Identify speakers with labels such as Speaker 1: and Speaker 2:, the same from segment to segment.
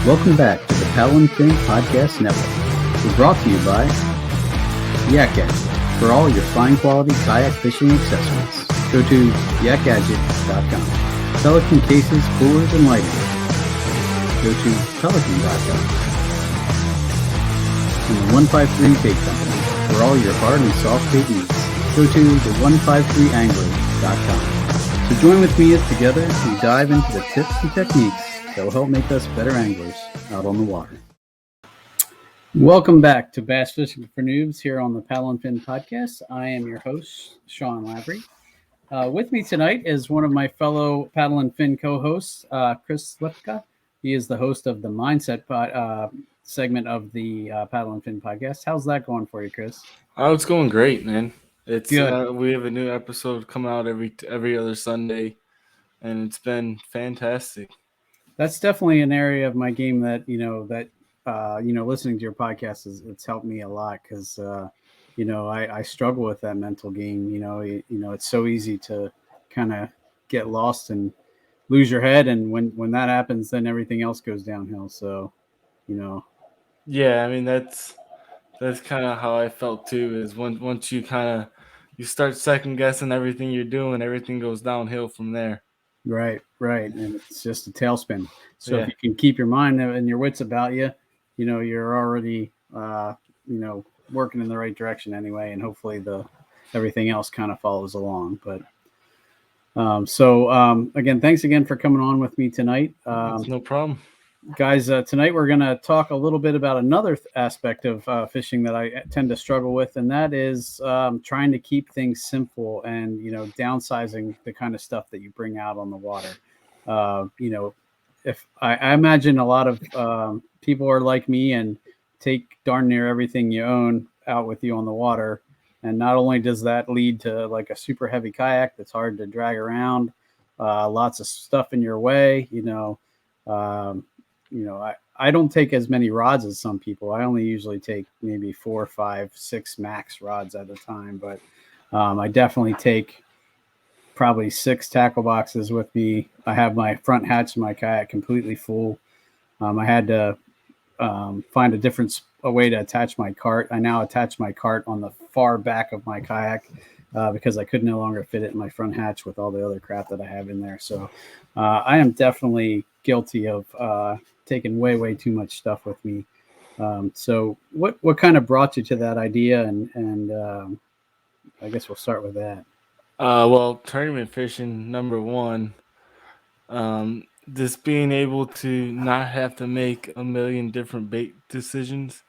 Speaker 1: Welcome back to the Paddle and Fin Podcast Network. We're brought to you by Yak Gadget for all your fine quality kayak fishing accessories. Go to yakgadget.com. Pelican cases, coolers, and lighting. Go to pelican.com. And the 153 Bait Company for all your hard and soft bait needs. Go to the 153angler.com. So join with me as together we dive into the tips and techniques that will help make us better anglers out on the water. Welcome back to Bass Fishing for Noobs here on the Paddle and Fin Podcast. I am your host, Sean Lavery. With me tonight is one of my fellow Paddle and Fin co-hosts, Chris Slywka. He is the host of the Mindset segment of the Paddle and Fin Podcast. How's that going for you, Chris?
Speaker 2: Oh, it's going great, man. It's
Speaker 1: good.
Speaker 2: We have a new episode come out every other Sunday, and it's been fantastic.
Speaker 1: That's definitely an area of my game that listening to your podcast it's helped me a lot because I struggle with that mental game. It's so easy to kind of get lost and lose your head, and when that happens, then everything else goes downhill. So,
Speaker 2: Yeah, I mean that's kind of how I felt too. Is once you start second guessing everything you're doing, everything goes downhill from there.
Speaker 1: Right, and it's just a tailspin. So
Speaker 2: Yeah.
Speaker 1: if you can keep your mind and your wits about you, you're already working in the right direction anyway, and hopefully everything else kind of follows along. But again, thanks again for coming on with me tonight.
Speaker 2: No problem.
Speaker 1: Guys, tonight we're going to talk a little bit about another aspect of fishing that I tend to struggle with, and that is trying to keep things simple and, downsizing the kind of stuff that you bring out on the water. If I imagine a lot of people are like me and take darn near everything you own out with you on the water. And not only does that lead to like a super heavy kayak that's hard to drag around, lots of stuff in your way, I don't take as many rods as some people. I only usually take maybe 4, 5, 6 max rods at a time, but I definitely take probably 6 tackle boxes with me. I have my front hatch of my kayak completely full. I had to find a way to attach my cart. I now attach my cart on the far back of my kayak because I could no longer fit it in my front hatch with all the other crap that I have in there. So I am definitely guilty of taking way too much stuff with me. So what kind of brought you to that idea? And I guess we'll start with that.
Speaker 2: Well, tournament fishing, number one. Just being able to not have to make a million different bait decisions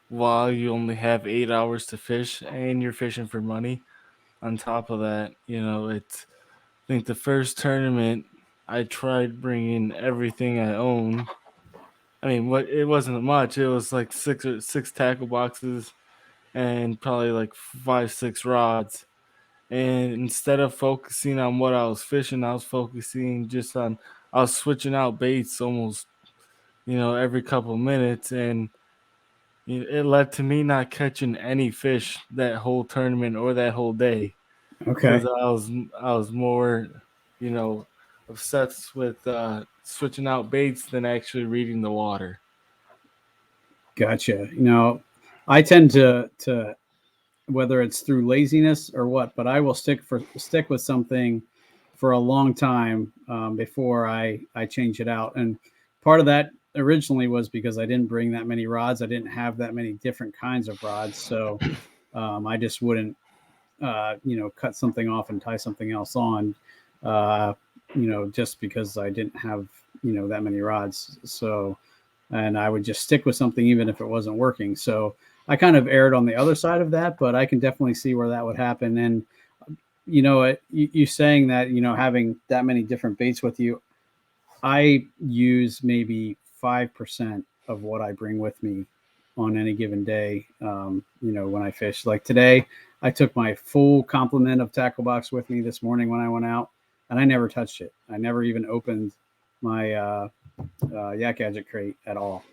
Speaker 2: while you only have 8 hours to fish and you're fishing for money. On top of that, I think the first tournament I tried bringing everything I own. I mean, it wasn't much. It was like six tackle boxes and probably like 5-6 rods. And instead of focusing on what I was fishing, I was focusing just on I was switching out baits almost, every couple of minutes, and it led to me not catching any fish that whole tournament or that whole day.
Speaker 1: Okay.
Speaker 2: Because I was more, obsessed with switching out baits than actually reading the water.
Speaker 1: Gotcha. I tend to whether it's through laziness or what, but I will stick with something for a long time before I change it out. And part of that originally was because I didn't bring that many rods. I didn't have that many different kinds of rods. So I just wouldn't, cut something off and tie something else on, just because I didn't have, that many rods. So, and I would just stick with something even if it wasn't working. So I kind of erred on the other side of that, but I can definitely see where that would happen. And, you saying that, having that many different baits with you, I use maybe 5% of what I bring with me on any given day. When I fish, like today, I took my full complement of tackle box with me this morning when I went out, and I never touched it. I never even opened my Yak Gadget crate at all.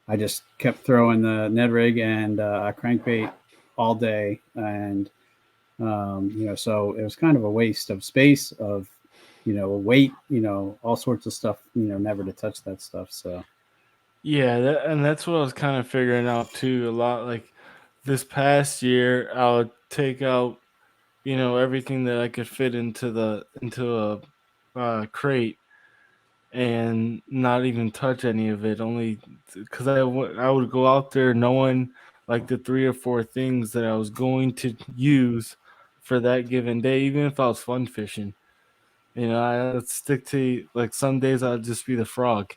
Speaker 1: I just kept throwing the Ned rig and crankbait all day, and so it was kind of a waste of space, of weight, all sorts of stuff. Never to touch that stuff. So
Speaker 2: Yeah, and that's what I was kind of figuring out too. A lot like this past year, I would take out, everything that I could fit into a crate and not even touch any of it. Only because I would go out there knowing like the three or four things that I was going to use for that given day, even if I was fun fishing. I would stick to like some days I'll just be the frog,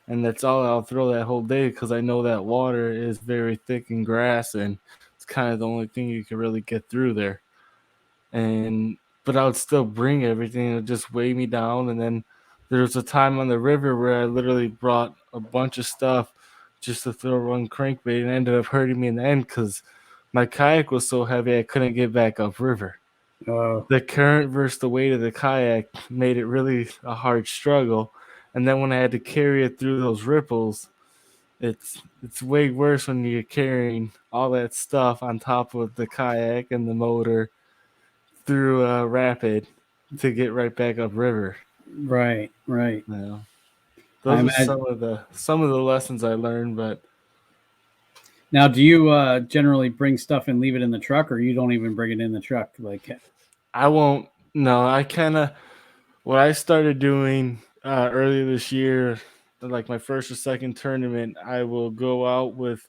Speaker 2: and that's all I'll throw that whole day because I know that water is very thick in grass, and it's kind of the only thing you can really get through there. And but I would still bring everything. It would just weigh me down. And then there was a time on the river where I literally brought a bunch of stuff just to throw one crankbait, and ended up hurting me in the end because my kayak was so heavy I couldn't get back upriver.
Speaker 1: Oh,
Speaker 2: The current versus the weight of the kayak made it really a hard struggle. And then when I had to carry it through those ripples, it's way worse when you're carrying all that stuff on top of the kayak and the motor through a rapid to get right back upriver.
Speaker 1: right, right.
Speaker 2: You know,
Speaker 1: I
Speaker 2: those are
Speaker 1: imagine.
Speaker 2: some of the lessons I learned. But
Speaker 1: Now, do you generally bring stuff and leave it in the truck, or you don't even bring it in the truck? Like,
Speaker 2: I won't. No, I kind of what I started doing earlier this year, like my first or second tournament. I will go out with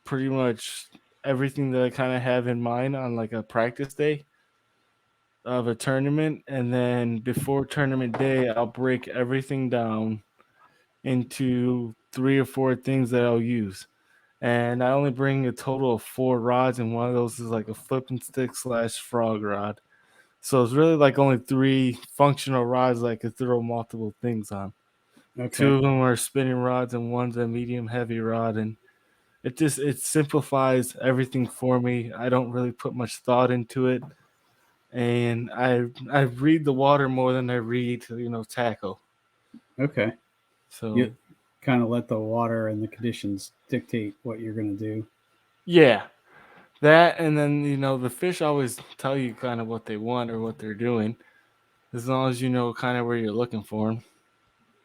Speaker 2: pretty much everything that I kind of have in mind on like a practice day of a tournament, and then before tournament day, I'll break everything down into three or four things that I'll use. And I only bring a total of four rods, and one of those is like a flipping stick slash frog rod. So it's really like only three functional rods that I could throw multiple things on. Two
Speaker 1: okay,
Speaker 2: of them are spinning rods, and one's a medium heavy rod, and it simplifies everything for me. I don't really put much thought into it, and I read the water more than I read tackle.
Speaker 1: okay. You
Speaker 2: So
Speaker 1: kind of let the water and the conditions dictate what you're going to do.
Speaker 2: yeah, that, and then the fish always tell you kind of what they want or what they're doing, as long as you know kind of where you're looking for them.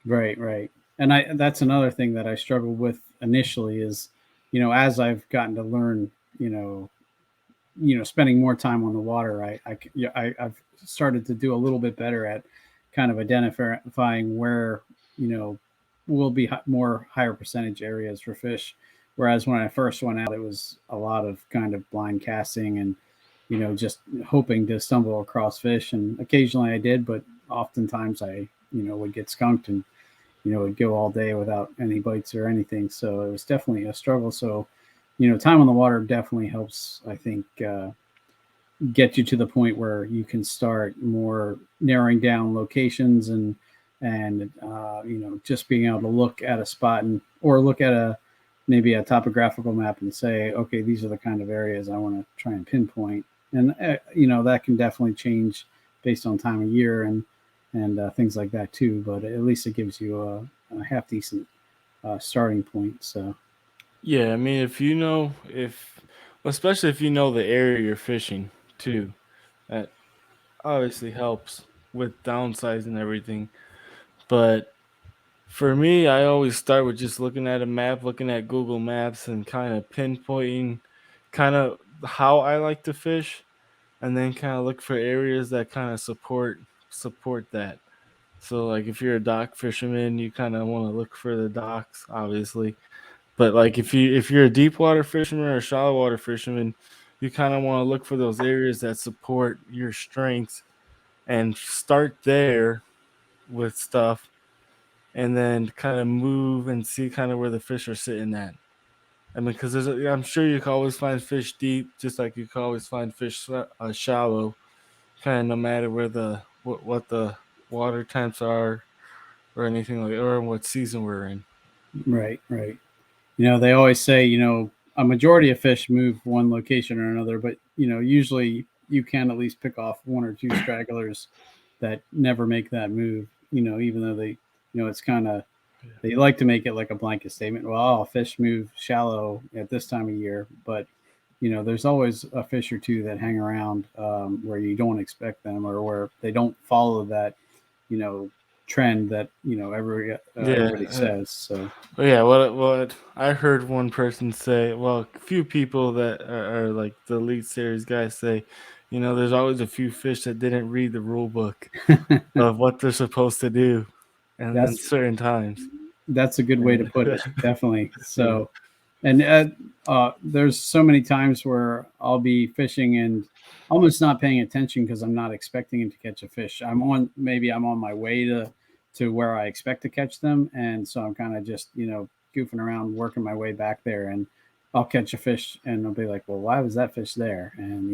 Speaker 1: Right, right. And that's another thing that I struggled with initially is, as I've gotten to learn, you know, spending more time on the water, I've started to do a little bit better at kind of identifying where, you know, will be more higher percentage areas for fish. Whereas when I first went out, it was a lot of kind of blind casting and, just hoping to stumble across fish. And occasionally I did, but oftentimes I, would get skunked and, would go all day without any bites or anything. So it was definitely a struggle. So, time on the water definitely helps, I think, get you to the point where you can start more narrowing down locations and just being able to look at a spot and or look at a maybe a topographical map and say, okay, these are the kind of areas I want to try and pinpoint. And that can definitely change based on time of year and things like that too. But at least it gives you a half decent starting point. So
Speaker 2: Yeah, I mean, if you know, if especially if you know the area you're fishing too, that obviously helps with downsizing everything. But for me, I always start with just looking at a map, looking at Google Maps, and kind of pinpointing kind of how I like to fish, and then kind of look for areas that kind of support that. So like if you're a dock fisherman, you kind of want to look for the docks, obviously. But like if you're a deep water fisherman or a shallow water fisherman, you kind of want to look for those areas that support your strengths and start there with stuff, and then kind of move and see kind of where the fish are sitting at. I mean, because I'm sure you can always find fish deep, just like you can always find fish shallow, kind of no matter where what the water temps are or anything like, or what season we're in.
Speaker 1: right, right. They always say, a majority of fish move one location or another, but, usually you can at least pick off one or two stragglers that never make that move, even though it's kind of, they like to make it like a blanket statement. Well, fish move shallow at this time of year, but, there's always a fish or two that hang around where you don't expect them or where they don't follow that, you know, trend that everybody
Speaker 2: Yeah.
Speaker 1: says. So
Speaker 2: Well, yeah, what I heard one person say, well, a few people that are like the Elite Series guys say, there's always a few fish that didn't read the rule book of what they're supposed to do, and then
Speaker 1: that's
Speaker 2: certain times.
Speaker 1: that's a good way to
Speaker 2: And
Speaker 1: put it. Definitely.
Speaker 2: yeah,
Speaker 1: So, and there's so many times where I'll be fishing and almost not paying attention because I'm not expecting to catch a fish. I'm on my way to where I expect to catch them, and so I'm kind of just goofing around, working my way back there, and I'll catch a fish, and I'll be like, well, why was that fish there? And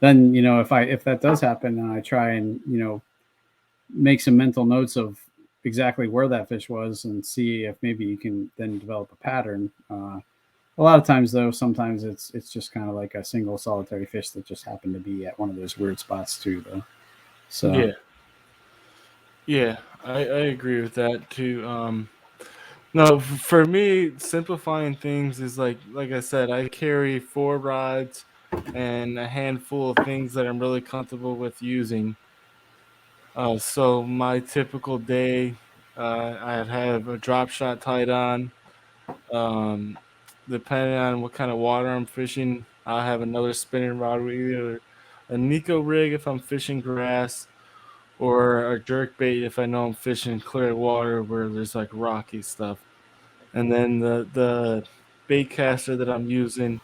Speaker 1: then if that does happen, and I try and make some mental notes of exactly where that fish was and see if maybe you can then develop a pattern. A lot of times, though, sometimes it's just kind of like a single solitary fish that just happened to be at one of those weird spots too, though. So
Speaker 2: yeah, yeah. I agree with that too. No, for me, simplifying things is like I said, I carry 4 rods and a handful of things that I'm really comfortable with using. So my typical day, I'd have a drop shot tied on. Um, Depending on what kind of water I'm fishing, I'll have another spinning rod with either a Nico rig if I'm fishing grass, or a jerk bait if I know I'm fishing clear water where there's like rocky stuff. And then the bait caster that I'm using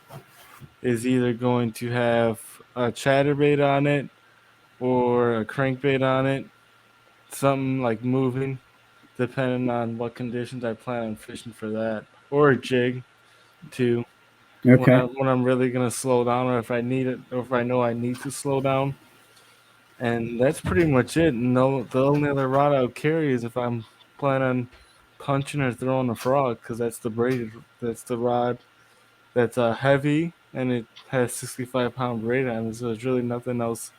Speaker 2: is either going to have a chatterbait on it or a crankbait on it, something like moving, depending on what conditions I plan on fishing for that, or a jig too.
Speaker 1: okay,
Speaker 2: When I'm really gonna slow down, or if I need it, or if I know I need to slow down, and that's pretty much it. No, the only other rod I would carry is if I'm planning on punching or throwing a frog, because that's the braided. That's the rod that's heavy and it has 65-pound braid on it. So there's really nothing else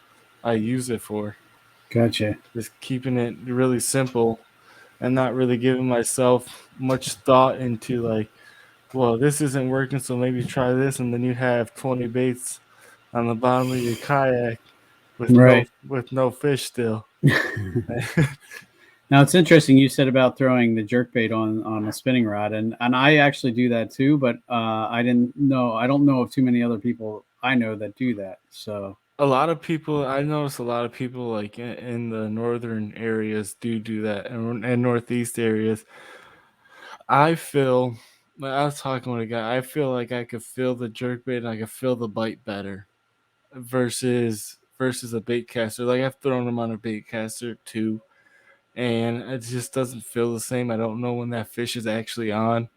Speaker 2: I use it for.
Speaker 1: gotcha.
Speaker 2: Just keeping it really simple and not really giving myself much thought into like, well, this isn't working, so maybe try this, and then you have 20 baits on the bottom of your kayak
Speaker 1: Right.
Speaker 2: with no fish still.
Speaker 1: Now it's interesting you said about throwing the jerkbait on a spinning rod, and I actually do that too, but I don't know of too many other people I know that do that. So
Speaker 2: A lot of people, I noticed a lot of people like in the northern areas do that, and northeast areas. I feel like I was talking with a guy. I feel like I could feel the jerkbait and I could feel the bite better versus a bait caster. Like I've thrown them on a bait caster too, and it just doesn't feel the same. I don't know when that fish is actually on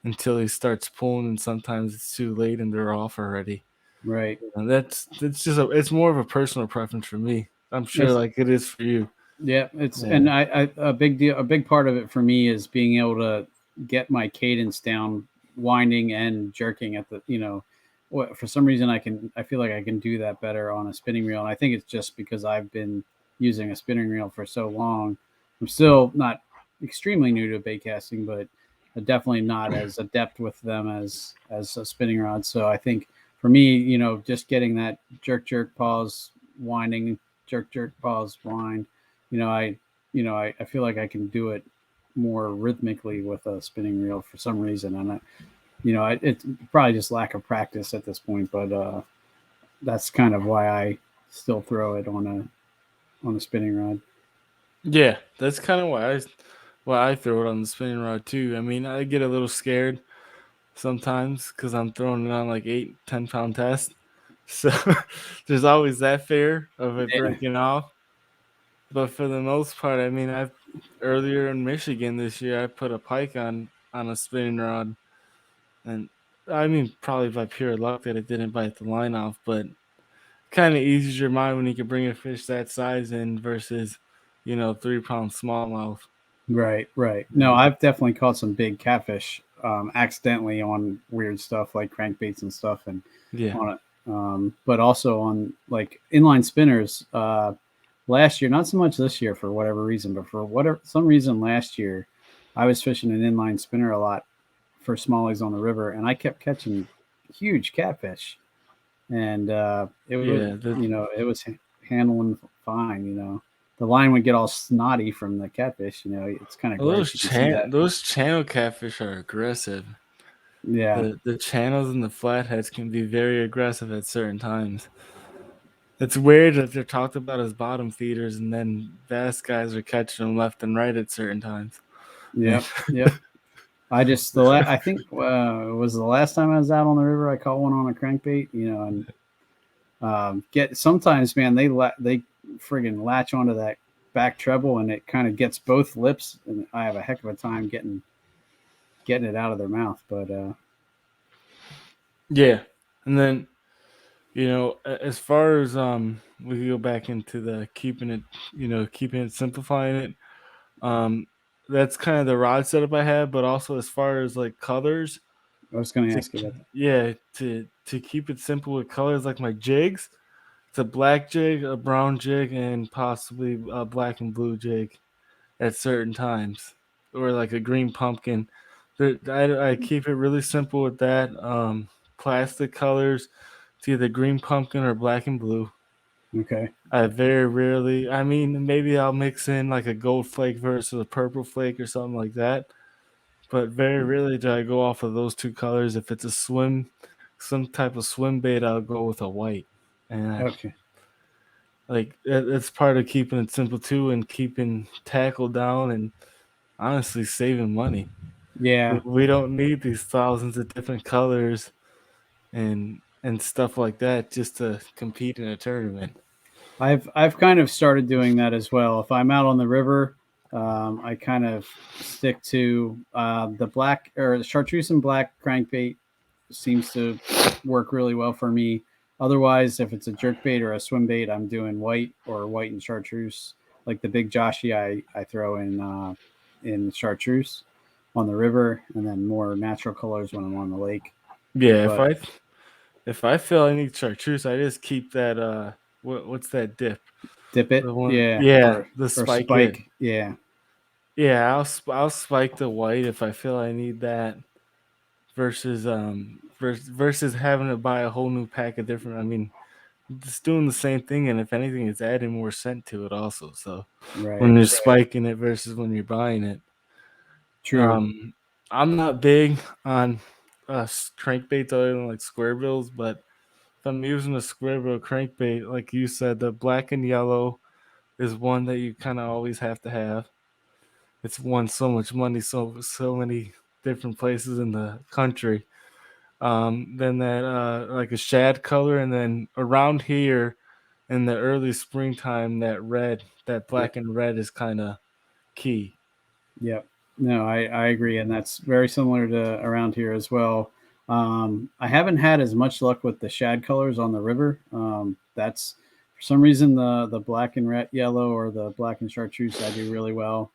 Speaker 2: until he starts pulling, and sometimes it's too late and they're off already.
Speaker 1: right.
Speaker 2: And that's just it's more of a personal preference for me. I'm sure
Speaker 1: That's
Speaker 2: like it is for you.
Speaker 1: Yeah, it's
Speaker 2: Yeah.
Speaker 1: and I a big deal, a big part of it for me is being able to get my cadence down, winding and jerking at for some reason I feel like I can do that better on a spinning reel, and I think it's just because I've been using a spinning reel for so long. I'm still not extremely new to bait casting, but definitely not as adept with them as a spinning rod. So I think for me, just getting that jerk pause, winding, jerk pause, wind, I feel like I can do it more rhythmically with a spinning reel for some reason, and it's probably just lack of practice at this point, but that's kind of why I still throw it on a spinning rod.
Speaker 2: Yeah, that's kind of why I throw it on the spinning rod too. I mean, I get a little scared sometimes because I'm throwing it on like 8, 10 pound test. So there's always that fear of it
Speaker 1: Yeah,
Speaker 2: breaking off. But for the most part, I mean, I've earlier in Michigan this year, I put a pike on a spinning rod, and I mean, probably by pure luck that it didn't bite the line off, but kind of eases your mind when you can bring a fish that size in versus, 3 pound smallmouth.
Speaker 1: right. No,
Speaker 2: Yeah.
Speaker 1: I've definitely caught some big catfish accidentally on weird stuff like crankbaits and stuff, and
Speaker 2: Yeah.
Speaker 1: on it, but also on like inline spinners. Last year, not so much this year for whatever reason, but for whatever some reason last year, I was fishing an inline spinner a lot for smallies on the river, and I kept catching huge catfish, and it was
Speaker 2: Yeah.
Speaker 1: it was handling fine, the line would get all snotty from the catfish. It's kind of
Speaker 2: Well,
Speaker 1: gross. You can see that.
Speaker 2: those channel catfish are aggressive.
Speaker 1: Yeah,
Speaker 2: The channels and the flatheads can be very aggressive at certain times. It's weird that they're talked about as bottom feeders, and then bass guys are catching them left and right at certain times.
Speaker 1: yep, yep. I think it was the last time I was out on the river. I caught one on a crankbait. And get sometimes, man, they friggin' latch onto that back treble, and it kind of gets both lips, and I have a heck of a time getting it out of their mouth. But
Speaker 2: Yeah, and then as far as we could go back into the keeping it, simplifying it. Um, that's kind of the rod setup I have, but also as far as like colors,
Speaker 1: I was going to
Speaker 2: to
Speaker 1: ask you about that.
Speaker 2: yeah, to keep it simple with colors, like my jigs. It's a black jig, a brown jig, and possibly a black and blue jig at certain times, or like a green pumpkin. I keep it really simple with that. Plastic colors, it's either green pumpkin or black and blue.
Speaker 1: Okay.
Speaker 2: I very rarely, I mean, maybe I'll mix in like a gold flake versus a purple flake or something like that. But very rarely do I go off of those two colors. If it's some type of swim bait, I'll go with a white. And
Speaker 1: Okay.
Speaker 2: like it's part of keeping it simple too, and keeping tackle down, and honestly saving money.
Speaker 1: Yeah.
Speaker 2: We don't need these thousands of different colors and stuff like that just to compete in a tournament.
Speaker 1: I've kind of started doing that as well. If I'm out on the river, I kind of stick to the black or the chartreuse and black crankbait seems to work really well for me. Otherwise, if it's a jerk bait or a swim bait, I'm doing white or white and chartreuse. Like the big Joshy, I throw in chartreuse on the river, and then more natural colors when I'm on the lake.
Speaker 2: Yeah,
Speaker 1: But
Speaker 2: if I feel I need chartreuse, I just keep that what's that dip?
Speaker 1: dip it,
Speaker 2: The one,
Speaker 1: yeah,
Speaker 2: yeah, the
Speaker 1: or
Speaker 2: spike it.
Speaker 1: spike, yeah,
Speaker 2: Yeah, I'll spike the white if I feel I need that versus having to buy a whole new pack of different. I mean, just doing the same thing, and if anything, it's adding more scent to it also. So when
Speaker 1: right,
Speaker 2: you're spiking it versus when you're buying it,
Speaker 1: true,
Speaker 2: um, I'm not big on crankbaits other than like square bills, but if I'm using a square bill crankbait, like you said, the black and yellow is one that you kind of always have to have. It's won so much money, so many different places in the country. Then that like a shad color, and then around here in the early springtime, that
Speaker 1: yep,
Speaker 2: black and red is kind of key.
Speaker 1: yep. No, I agree, and that's very similar to around here as well. I haven't had as much luck with the shad colors on the river. That's for some reason the black and red, yellow, or the black and chartreuse I do really well.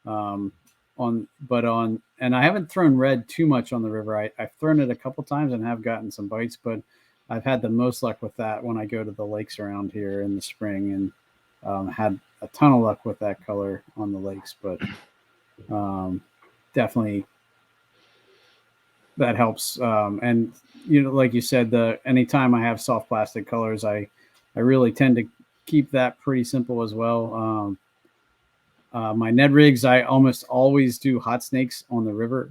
Speaker 1: Um, and I haven't thrown red too much on the river. I've thrown it a couple times and have gotten some bites, but I've had the most luck with that when I go to the lakes around here in the spring, and had a ton of luck with that color on the lakes. But um, definitely that helps. And like you said, the anytime I have soft plastic colors, I really tend to keep that pretty simple as well. My Ned rigs, I almost always do hot snakes on the river,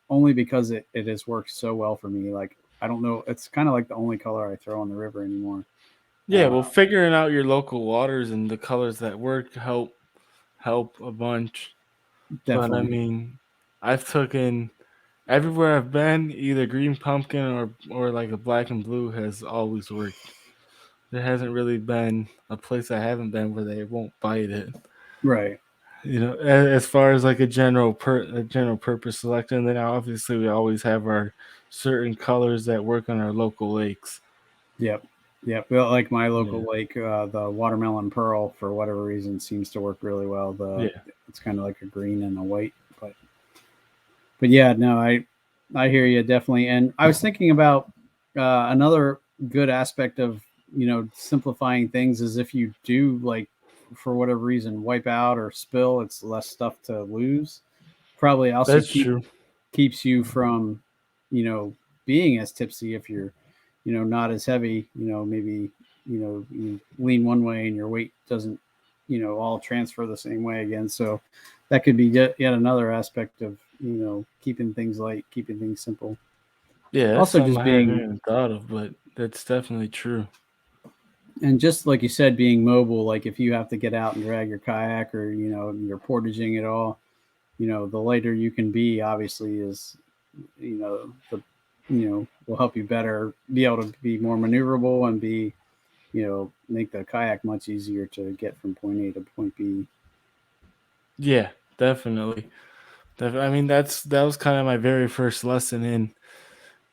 Speaker 1: only because it has worked so well for me. Like, I don't know, it's kind of like the only color I throw on the river anymore.
Speaker 2: Yeah, well, figuring out your local waters and the colors that work help a bunch. But I
Speaker 1: Definitely.
Speaker 2: mean, I've taken everywhere I've been, either green pumpkin or like a black and blue has always worked. There hasn't really been a place I haven't been where they won't bite it.
Speaker 1: Right.
Speaker 2: As far as like a general purpose selection, then obviously we always have our certain colors that work on our local lakes.
Speaker 1: Yep. Yep. Well, like my local
Speaker 2: Yeah,
Speaker 1: lake, the watermelon pearl, for whatever reason, seems to work really well.
Speaker 2: yeah.
Speaker 1: It's kind of like a green and a white, but yeah, no, I hear you definitely. And I was thinking about another good aspect of simplifying things is if you do, like, for whatever reason, wipe out or spill, it's less stuff to lose. Probably also
Speaker 2: That's true.
Speaker 1: keeps you from being as tipsy if you're not as heavy. Maybe you lean one way and your weight doesn't all transfer the same way again. So that could be yet another aspect of keeping things light, keeping things simple.
Speaker 2: Yeah, that's
Speaker 1: Also,
Speaker 2: something
Speaker 1: just
Speaker 2: I haven't
Speaker 1: being
Speaker 2: even thought of, but that's definitely true.
Speaker 1: and just like you said, being mobile. Like if you have to get out and drag your kayak or you're portaging it all, the lighter you can be, obviously, is the will help you better be able to be more maneuverable and be make the kayak much easier to get from point A to point B.
Speaker 2: Yeah, definitely. I mean, that was kind of my very first lesson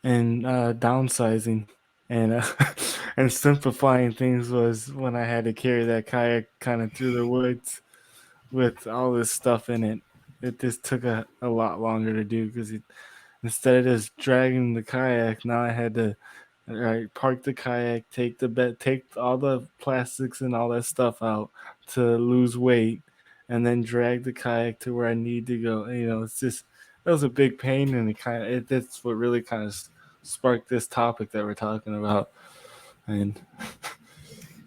Speaker 2: in downsizing and and simplifying things was when I had to carry that kayak kind of through the woods with all this stuff in it. It just took a lot longer to do because instead of just dragging the kayak, now I had to park the kayak, take all the plastics and all that stuff out to lose weight, and then drag the kayak to where I need to go. It's just that was a big pain, and that's what really kind of sparked this topic that we're talking about. And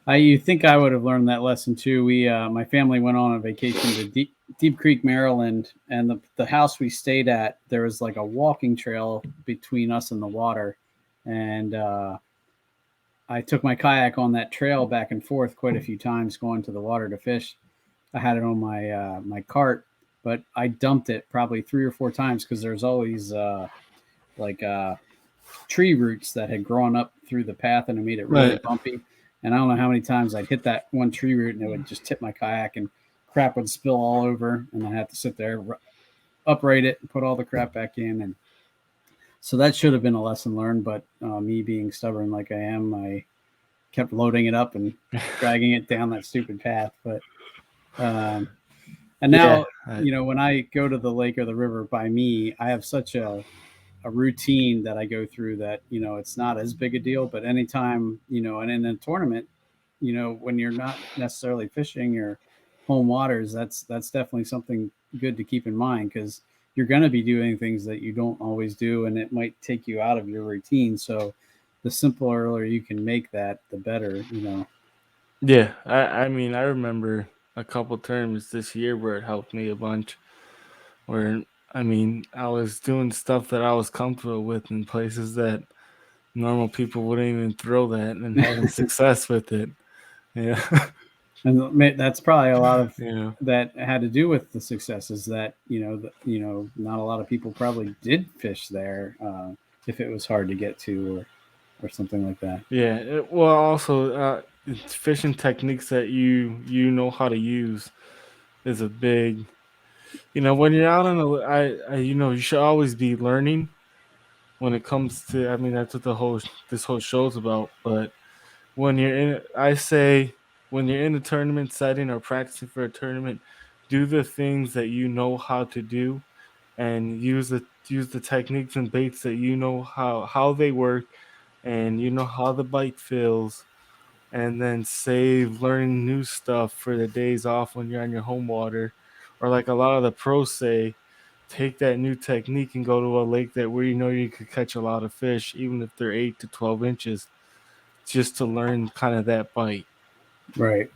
Speaker 1: You think I would have learned that lesson too? My family went on a vacation to Deep Creek, Maryland, and the house we stayed at, there was like a walking trail between us and the water, and I took my kayak on that trail back and forth quite a few times going to the water to fish. I had it on my cart, but I dumped it probably 3 or 4 times because there's always like tree roots that had grown up through the path and it made it really
Speaker 2: right,
Speaker 1: bumpy. And I don't know how many times I'd hit that one tree root and it would just tip my kayak and crap would spill all over, and I had to sit there, upright it, and put all the crap back in. And so that should have been a lesson learned. But me being stubborn like I am, I kept loading it up and dragging it down that stupid path. But and
Speaker 2: yeah,
Speaker 1: now when I go to the lake or the river by me, I have such a routine that I go through that it's not as big a deal. But anytime and in a tournament, when you're not necessarily fishing your home waters, that's definitely something good to keep in mind, because you're going to be doing things that you don't always do, and it might take you out of your routine. So the simpler you can make that, the better.
Speaker 2: yeah. I mean, I remember a couple terms this year where it helped me a bunch. Where I mean, I was doing stuff that I was comfortable with in places that normal people wouldn't even throw that and having success with it. Yeah.
Speaker 1: And that's probably a lot of
Speaker 2: Yeah.
Speaker 1: that had to do with the successes that not a lot of people probably did fish there, if it was hard to get to, or something like that.
Speaker 2: Yeah. Well, also, it's fishing techniques that you know how to use is a big. When you're out on you should always be learning when it comes to. I mean, that's what this whole show's about. But when you're in, I say when you're in a tournament setting or practicing for a tournament, do the things that you know how to do and use the techniques and baits that you know how they work and you know how the bite feels, and then save learning new stuff for the days off when you're on your home water, or like a lot of the pros say, take that new technique and go to a lake that where you know you could catch a lot of fish even if they're 8 to 12 inches, just to learn kind of that bite.
Speaker 1: Right.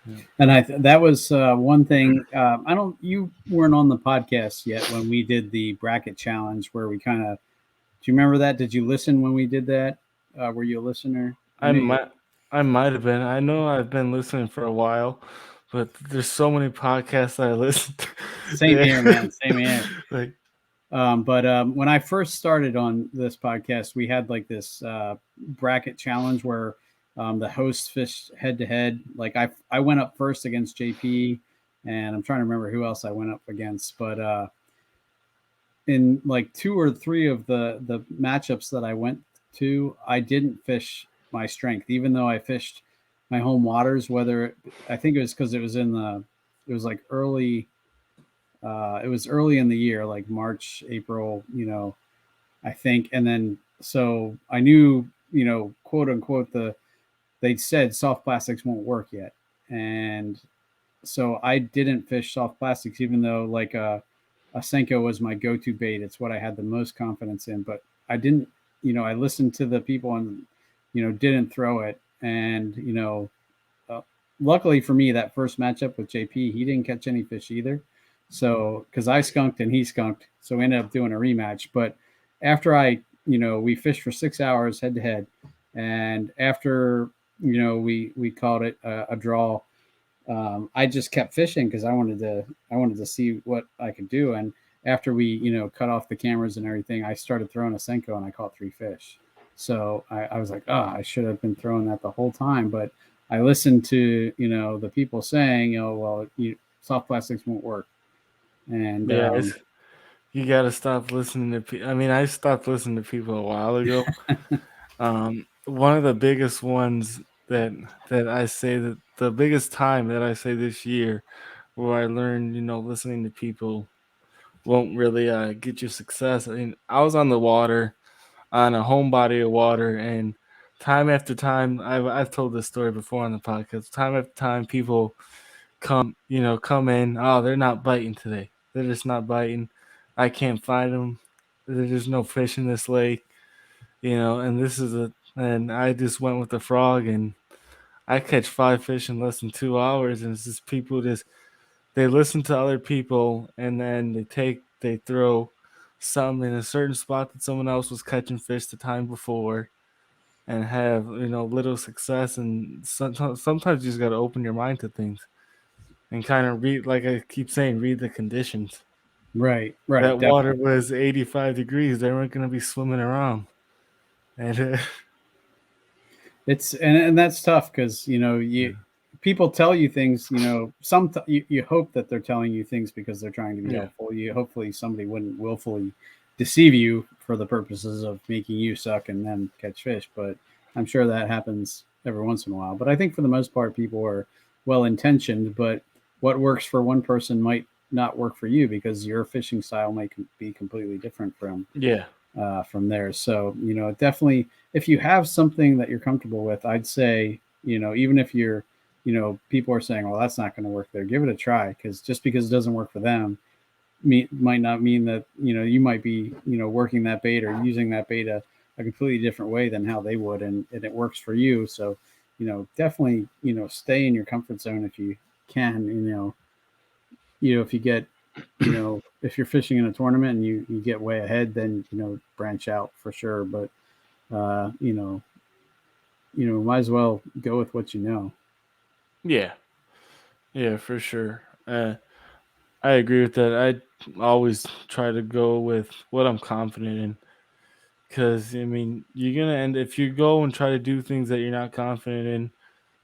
Speaker 2: Yeah.
Speaker 1: And that was one thing. I don't. You weren't on the podcast yet when we did the bracket challenge, where we kind of. Do you remember that? Did you listen when we did that? Were you a listener? I
Speaker 2: I
Speaker 1: know you.
Speaker 2: might I might have been. I know I've been listening for a while, but there's so many podcasts I listen to.
Speaker 1: Same here, man. Same here.
Speaker 2: Like,
Speaker 1: But when I first started on this podcast, we had like this bracket challenge where the host fished head to head. Like I went up first against JP, and I'm trying to remember who else I went up against. But in like 2 or 3 of the matchups that I went to, I didn't fish my strength, even though I fished my home waters. I think it was because it was like early. It was early in the year, like March, April, I think. And then so I knew, quote unquote, they said soft plastics won't work yet. And so I didn't fish soft plastics, even though like a Senko was my go-to bait. It's what I had the most confidence in. But I didn't, I listened to the people and, didn't throw it. And, luckily for me, that first matchup with JP, he didn't catch any fish either. So, because I skunked and he skunked, so we ended up doing a rematch. But after we fished for 6 hours head to head, and after we called it a draw. I just kept fishing because I wanted to see what I could do. And after we cut off the cameras and everything, I started throwing a Senko and I caught 3 fish. So I was like, oh, I should have been throwing that the whole time. But I listened to the people saying, well, soft plastics won't work. And
Speaker 2: Yeah, you gotta stop listening to people. I mean, I stopped listening to people a while ago. One of the biggest ones that I say that the biggest time that I say this year where I learned, listening to people won't really get you success. I mean, I was on the water on a home body of water, and time after time, I've told this story before on the podcast. Time after time, people come in. Oh, they're not biting today. They're just not biting. I can't find them. There's no fish in this lake, and and I just went with the frog, and I catch 5 fish in less than 2 hours, and it's just people they listen to other people, and then they throw some in a certain spot that someone else was catching fish the time before, and have little success. And sometimes you just got to open your mind to things and kind of read, like I keep saying, read the conditions.
Speaker 1: right, right,
Speaker 2: That water
Speaker 1: definitely.
Speaker 2: was 85 degrees. They weren't going to be swimming around. And
Speaker 1: It's and that's tough because
Speaker 2: yeah.
Speaker 1: you people tell you things. You hope that they're telling you things because they're trying to be
Speaker 2: Yeah.
Speaker 1: helpful. You hopefully somebody wouldn't willfully deceive you for the purposes of making you suck and then catch fish. But I'm sure that happens every once in a while. But I think for the most part, people are well intentioned. But what works for one person might not work for you because your fishing style might be completely different
Speaker 2: Yeah.
Speaker 1: from there. So, definitely, if you have something that you're comfortable with, I'd say, even if people are saying, well, that's not going to work there, give it a try. Because just because it doesn't work for them might not mean that, you might be, working that bait or using that bait a completely different way than how they would. And it works for you. So, definitely, stay in your comfort zone if you can, if you get if you're fishing in a tournament and you get way ahead, then branch out for sure. But uh, you know, might as well go with what you know.
Speaker 2: Yeah. Yeah, for sure. I agree with that. I always try to go with what I'm confident in. Because, I mean, you're going to end, if you go and try to do things that you're not confident in,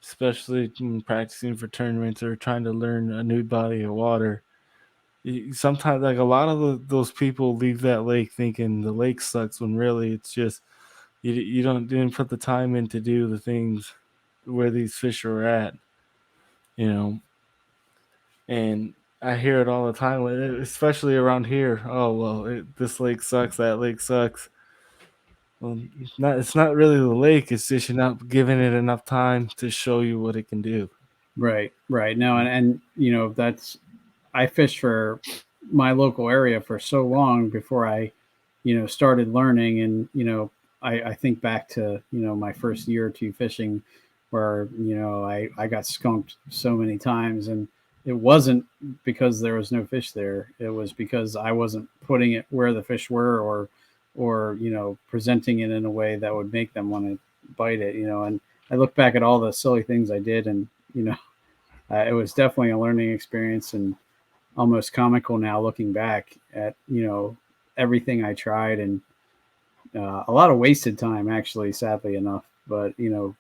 Speaker 2: especially in practicing for tournaments or trying to learn a new body of water, sometimes, like a lot of those people leave that lake thinking the lake sucks when really it's just you didn't put the time in to do the things where these fish are at, you know. And I hear it all the time, especially around here. Oh well, this lake sucks. That lake sucks. Well, it's not really the lake. It's just you're not giving it enough time to show you what it can do.
Speaker 1: Right, right. No, and that's I fished for my local area for so long before I, started learning. And, I think back to, my first year or two fishing where, I got skunked so many times. And it wasn't because there was no fish there. It was because I wasn't putting it where the fish were or, presenting it in a way that would make them want to bite it, and I look back at all the silly things I did and, it was definitely a learning experience and almost comical now looking back at everything I tried and a lot of wasted time actually, sadly enough. But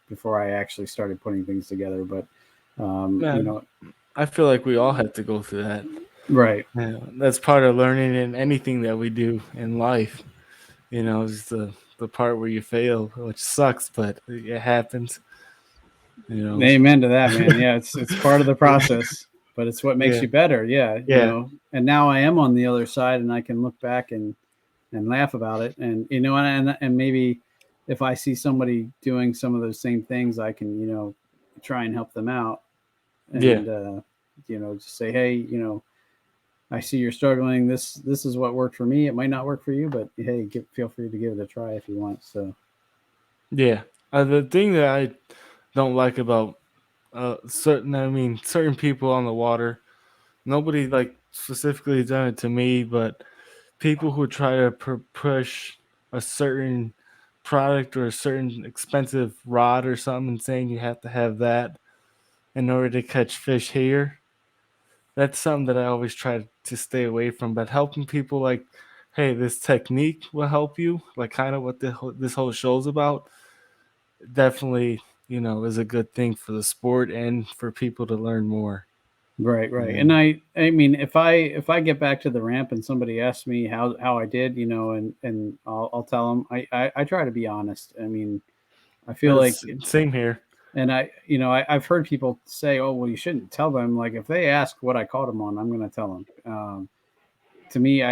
Speaker 1: before I actually started putting things together, but um, you
Speaker 2: Man,
Speaker 1: know,
Speaker 2: I feel like we all have to go through that.
Speaker 1: right,
Speaker 2: Yeah, that's part of learning in anything that we do in life. Is the part where you fail, which sucks, but it happens. You know.
Speaker 1: amen to that, man. Yeah, it's part of the process, but it's what makes
Speaker 2: Yeah.
Speaker 1: you better. Yeah,
Speaker 2: Yeah.
Speaker 1: and now I am on the other side, and I can look back and laugh about it, and and maybe if I see somebody doing some of those same things, I can try and help them out
Speaker 2: Yeah.
Speaker 1: and just say, hey, I see you're struggling. This is what worked for me. It might not work for you, but hey, feel free to give it a try if you want. So
Speaker 2: Yeah. The thing that I don't like about certain people on the water. Nobody like specifically done it to me, but people who try to push a certain product or a certain expensive rod or something, saying you have to have that in order to catch fish here. That's something that I always try to stay away from. But helping people like, hey, this technique will help you, like kind of what this whole show's about, definitely, is a good thing for the sport and for people to learn more.
Speaker 1: Right,
Speaker 2: You
Speaker 1: right. And
Speaker 2: know,
Speaker 1: I mean, if I get back to the ramp and somebody asks me how I did, and I'll tell them. I try to be honest. I mean, I feel like,
Speaker 2: that's same here.
Speaker 1: and I've heard people say, oh, well, you shouldn't tell them. Like, if they ask what I caught them on, I'm going to tell them. To me,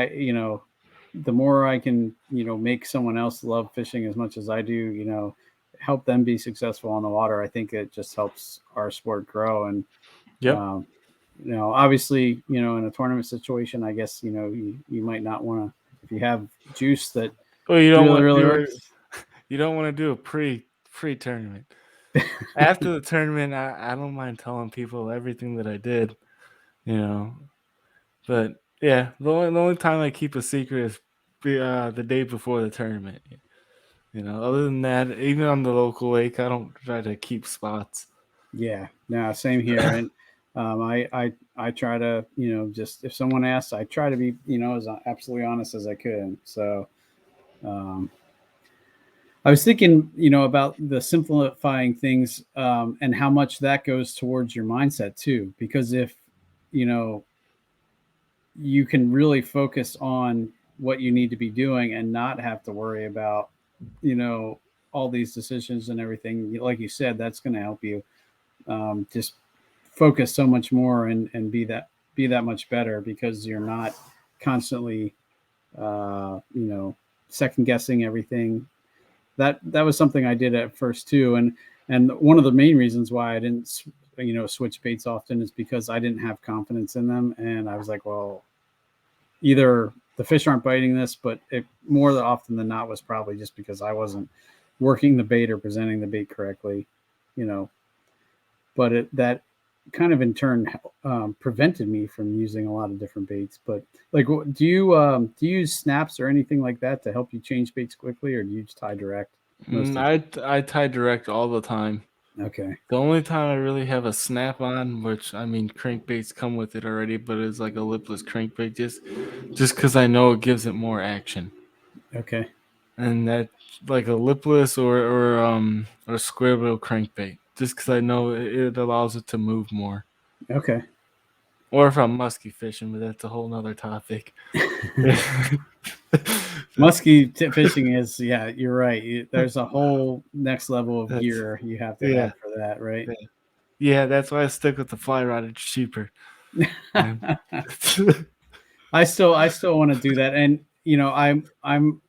Speaker 1: the more I can, make someone else love fishing as much as I do, help them be successful on the water, I think it just helps our sport grow. And
Speaker 2: Yep.
Speaker 1: um, obviously, in a tournament situation, I guess, you might not want to, if you have juice that
Speaker 2: Well, you don't
Speaker 1: really,
Speaker 2: want to
Speaker 1: really
Speaker 2: do it.
Speaker 1: works.
Speaker 2: You don't want to do a pre tournament. After the tournament, I don't mind telling people everything that I did. You know, but yeah, the only time I keep a secret is the day before the tournament. Other than that, even on the local lake, I don't try to keep spots.
Speaker 1: Yeah, no, same here. And I try to, just if someone asks, I try to be, as absolutely honest as I could. So um, I was thinking, about the simplifying things, and how much that goes towards your mindset too. Because if you know you can really focus on what you need to be doing and not have to worry about, you know, all these decisions and everything. Like you said, that's going to help you, just focus so much more, and be that much better, because you're not constantly, second guessing everything. That was something I did at first too, and one of the main reasons why I didn't, switch baits often, is because I didn't have confidence in them, and I was like, well, either the fish aren't biting this, but it more often than not was probably just because I wasn't working the bait or presenting the bait correctly, you know. But that kind of in turn, prevented me from using a lot of different baits. But like, do you use snaps or anything like that to help you change baits quickly, or do you just tie direct most of
Speaker 2: I tie direct all the time.
Speaker 1: the time? Okay,
Speaker 2: The only time I really have a snap on, which I mean crankbaits come with it already, but it's like a lipless crankbait just because I know it gives it more action.
Speaker 1: okay,
Speaker 2: And that like a lipless or square wheel crankbait, just because I know it allows it to move more.
Speaker 1: okay.
Speaker 2: Or if I'm musky fishing, but that's a whole nother topic.
Speaker 1: Fishing is, yeah, you're right. There's a whole next level of
Speaker 2: That's
Speaker 1: gear you have to
Speaker 2: yeah,
Speaker 1: have for that, right?
Speaker 2: yeah, yeah. That's why I stick with the fly rod. It's cheaper. And
Speaker 1: I still want to do that, and I'm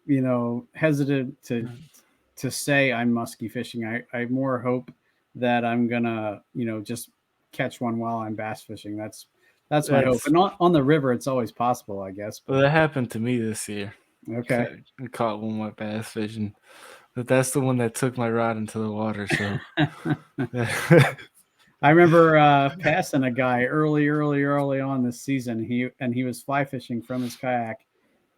Speaker 1: hesitant to say I'm musky fishing. I more hope that I'm gonna, just catch one while I'm bass fishing. That's my hope.
Speaker 2: that's
Speaker 1: And on the river, it's always possible, I guess.
Speaker 2: well,
Speaker 1: But
Speaker 2: that happened to me this year.
Speaker 1: okay.
Speaker 2: I caught one with bass fishing, but that's the one that took my rod into the water. So
Speaker 1: I remember passing a guy early on this season. He was fly fishing from his kayak,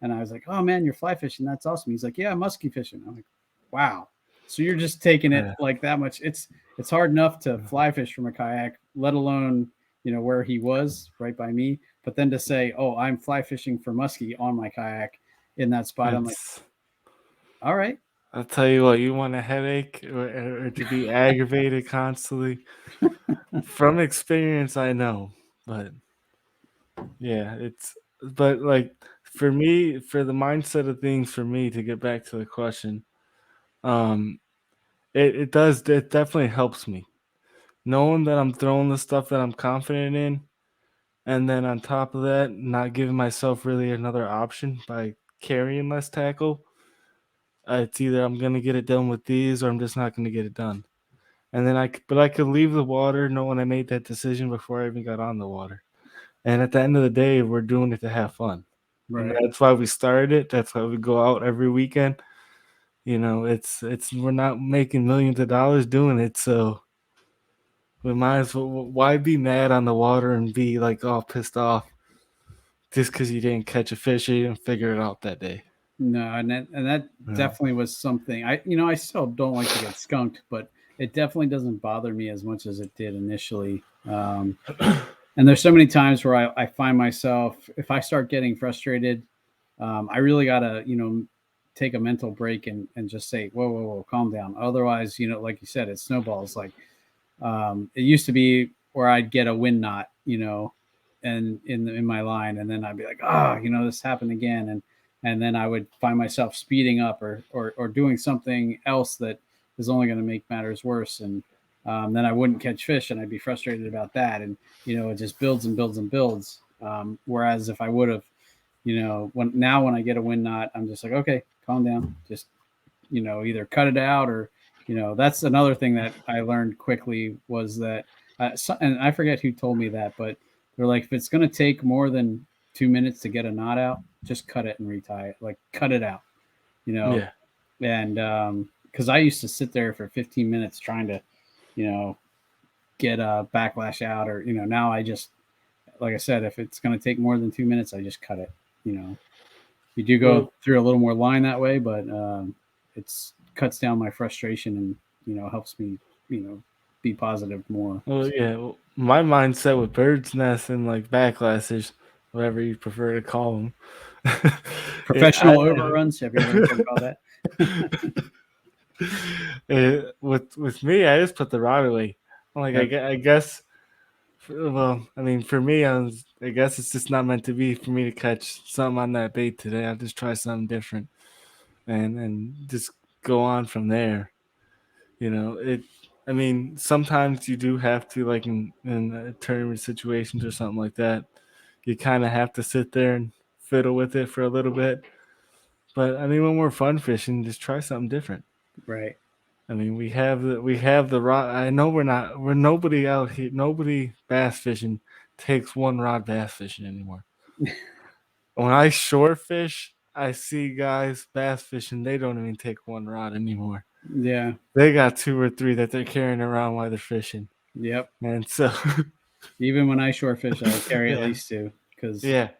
Speaker 1: and I was like, "Oh man, you're fly fishing. That's awesome." He's like, "Yeah, I'm musky fishing." I'm like, "Wow." So you're just taking it like that much. It's hard enough to fly fish from a kayak, let alone, where he was right by me. But then to say, "Oh, I'm fly fishing for muskie on my kayak in that spot," I'm like,
Speaker 2: it's
Speaker 1: "All right."
Speaker 2: I'll tell you what, you want a headache or to be aggravated constantly. From experience, I know, but yeah, but like for me, for the mindset of things, for me to get back to the question, um, it definitely helps me knowing that I'm throwing the stuff that I'm confident in, and then on top of that, not giving myself really another option by carrying less tackle. It's either I'm gonna get it done with these, or I'm just not gonna get it done. And then but I could leave the water knowing I made that decision before I even got on the water. And at the end of the day, we're doing it to have fun.
Speaker 1: Right.
Speaker 2: That's why we started it. That's why we go out every weekend. It's we're not making millions of dollars doing it, so we might as well. Why be mad on the water and be like all pissed off just because you didn't catch a fish or you didn't figure it out that day?
Speaker 1: No, and that
Speaker 2: Yeah.
Speaker 1: definitely was something. I still don't like to get skunked, but it definitely doesn't bother me as much as it did initially. And there's so many times where I find myself, if I start getting frustrated, I really gotta take a mental break and just say, whoa, whoa, whoa, calm down. Otherwise, like you said, it snowballs. Like it used to be where I'd get a wind knot, and in my line, and then I'd be like, this happened again, and then I would find myself speeding up or doing something else that is only going to make matters worse, and then I wouldn't catch fish, and I'd be frustrated about that, and it just builds and builds and builds. Whereas if I would have, when I get a wind knot, I'm just like, okay, calm down, just either cut it out or that's another thing that I learned quickly was that and I forget who told me that, but they're like, if it's going to take more than 2 minutes to get a knot out, just cut it and retie it, like cut it out, you know
Speaker 2: Yeah.
Speaker 1: and because I used to sit there for 15 minutes trying to you know get a backlash out, or now I just, like I said, if it's going to take more than 2 minutes, I just cut it. You do go
Speaker 2: Well,
Speaker 1: through a little more line that way, but it's cuts down my frustration and helps me be positive more.
Speaker 2: well,
Speaker 1: So,
Speaker 2: yeah. Well, my mindset with bird's nest and like backlashes, whatever you prefer to call them. Yeah,
Speaker 1: professional overruns. Have you ever heard about that?
Speaker 2: with me, I just put the rod away. I'm like,
Speaker 1: Okay.
Speaker 2: I guess. Well, I mean, for me, I guess it's just not meant to be for me to catch something on that bait today. I'll just try something different, and just go on from there. It. I mean, sometimes you do have to, like in tournament situations or something like that, you kind of have to sit there and fiddle with it for a little bit. But I mean, when we're fun fishing, just try something different.
Speaker 1: Right.
Speaker 2: I mean, we have the rod. I know we're nobody out here. Nobody bass fishing takes one rod bass fishing anymore. When I shore fish, I see guys bass fishing. They don't even take one rod anymore.
Speaker 1: Yeah.
Speaker 2: They got two or three that they're carrying around while they're fishing.
Speaker 1: Yep.
Speaker 2: And so,
Speaker 1: Even when I shore fish, I carry at
Speaker 2: yeah,
Speaker 1: least two because.
Speaker 2: yeah,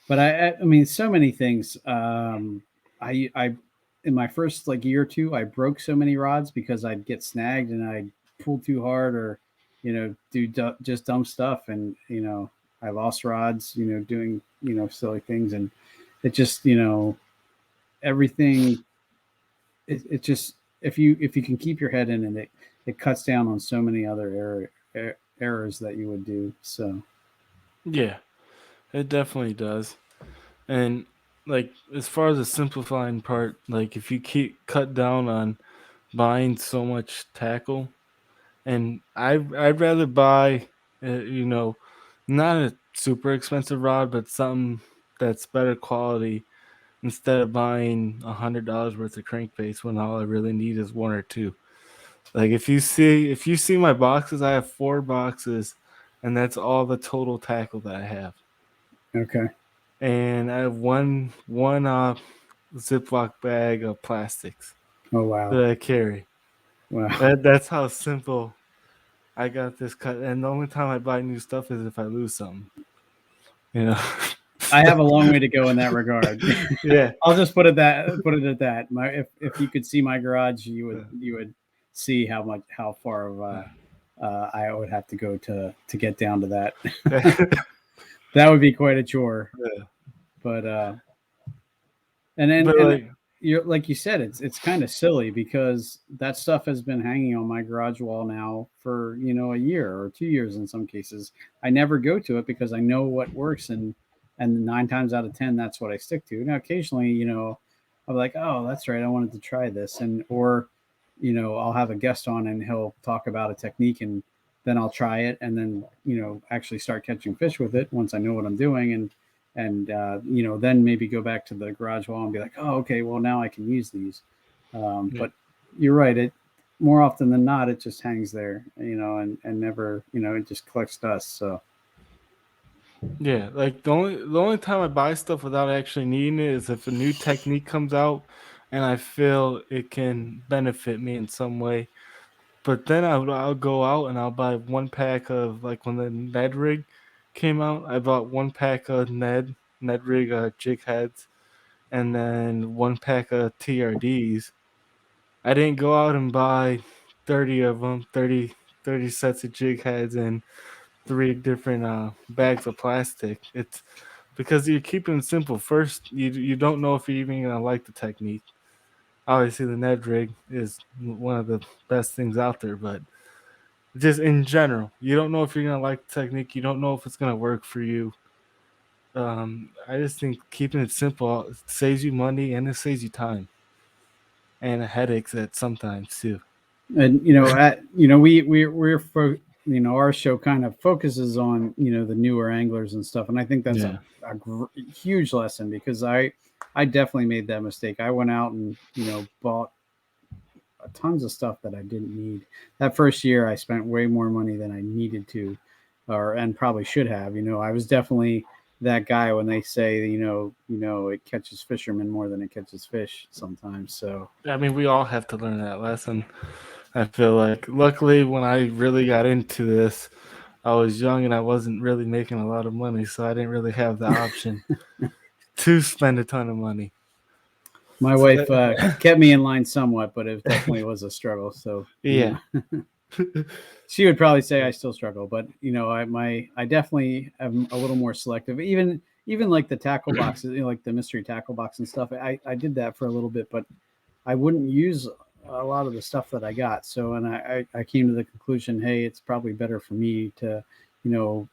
Speaker 1: But I mean, so many things. I in my first like year or two, I broke so many rods because I'd get snagged and I'd pull too hard or do just dumb stuff, and I lost rods, doing silly things, and it just everything. It just, if you can keep your head in it, it cuts down on so many other errors that you would do. So
Speaker 2: yeah. It definitely does. And like as far as the simplifying part, like if you keep cut down on buying so much tackle, and I'd rather buy, you know, not a super expensive rod, but something that's better quality instead of buying $100 worth of crankbaits when all I really need is one or two. Like if you see my boxes, I have 4 boxes, and that's all the total tackle that I have.
Speaker 1: okay.
Speaker 2: And I have one Ziploc bag of plastics
Speaker 1: Oh wow.
Speaker 2: that I carry.
Speaker 1: Wow.
Speaker 2: That's how simple I got this cut. And the only time I buy new stuff is if I lose something. You know.
Speaker 1: I have a long way to go in that regard.
Speaker 2: Yeah.
Speaker 1: I'll just put it at that. If you could see my garage, you would see how far of I would have to go to get down to that. That would be quite a chore.
Speaker 2: Yeah.
Speaker 1: But and
Speaker 2: But
Speaker 1: and
Speaker 2: like,
Speaker 1: you're like you said, it's kind of silly because that stuff has been hanging on my garage wall now for a year or 2 years in some cases. I never go to it because I know what works, and 9 times out of 10 that's what I stick to. Now occasionally I'm like, oh, that's right, I wanted to try this, and or I'll have a guest on and he'll talk about a technique, and then I'll try it, and then actually start catching fish with it once I know what I'm doing, and then maybe go back to the garage wall and be like, oh, okay, well now I can use these.
Speaker 2: yeah,
Speaker 1: But you're right, it more often than not it just hangs there, and never, it just collects dust. So
Speaker 2: yeah, like the only time I buy stuff without actually needing it is if a new technique comes out and I feel it can benefit me in some way. But then I'll go out and I'll buy one pack of, like, when the Ned rig came out, I bought one pack of Ned rig jig heads, and then one pack of TRDs. I didn't go out and buy 30 of them, 30 sets of jig heads and three different bags of plastic. It's because you're keeping it simple. First, you don't know if you're even gonna like the technique. Obviously, the Ned rig is one of the best things out there, but just in general, you don't know if you're gonna like the technique. You don't know if it's gonna work for you. I just think keeping it simple saves you money and it saves you time and headaches at sometimes too.
Speaker 1: And our show kind of focuses on the newer anglers and stuff, and I think that's
Speaker 2: Yeah.
Speaker 1: a huge lesson, because I definitely made that mistake. I went out and bought tons of stuff that I didn't need. That first year, I spent way more money than I needed to, or and probably should have. I was definitely that guy when they say it catches fishermen more than it catches fish sometimes. So
Speaker 2: I mean, we all have to learn that lesson. I feel like, luckily, when I really got into this, I was young and I wasn't really making a lot of money, so I didn't really have the option to spend a ton of money.
Speaker 1: my
Speaker 2: So
Speaker 1: wife
Speaker 2: that,
Speaker 1: kept me in line somewhat, but it definitely was a struggle. So
Speaker 2: yeah,
Speaker 1: she would probably say I still struggle, but I definitely am a little more selective. Even like the tackle boxes, like the mystery tackle box and stuff. I did that for a little bit, but I wouldn't use a lot of the stuff that I got. So, and I came to the conclusion, hey, it's probably better for me to, you know,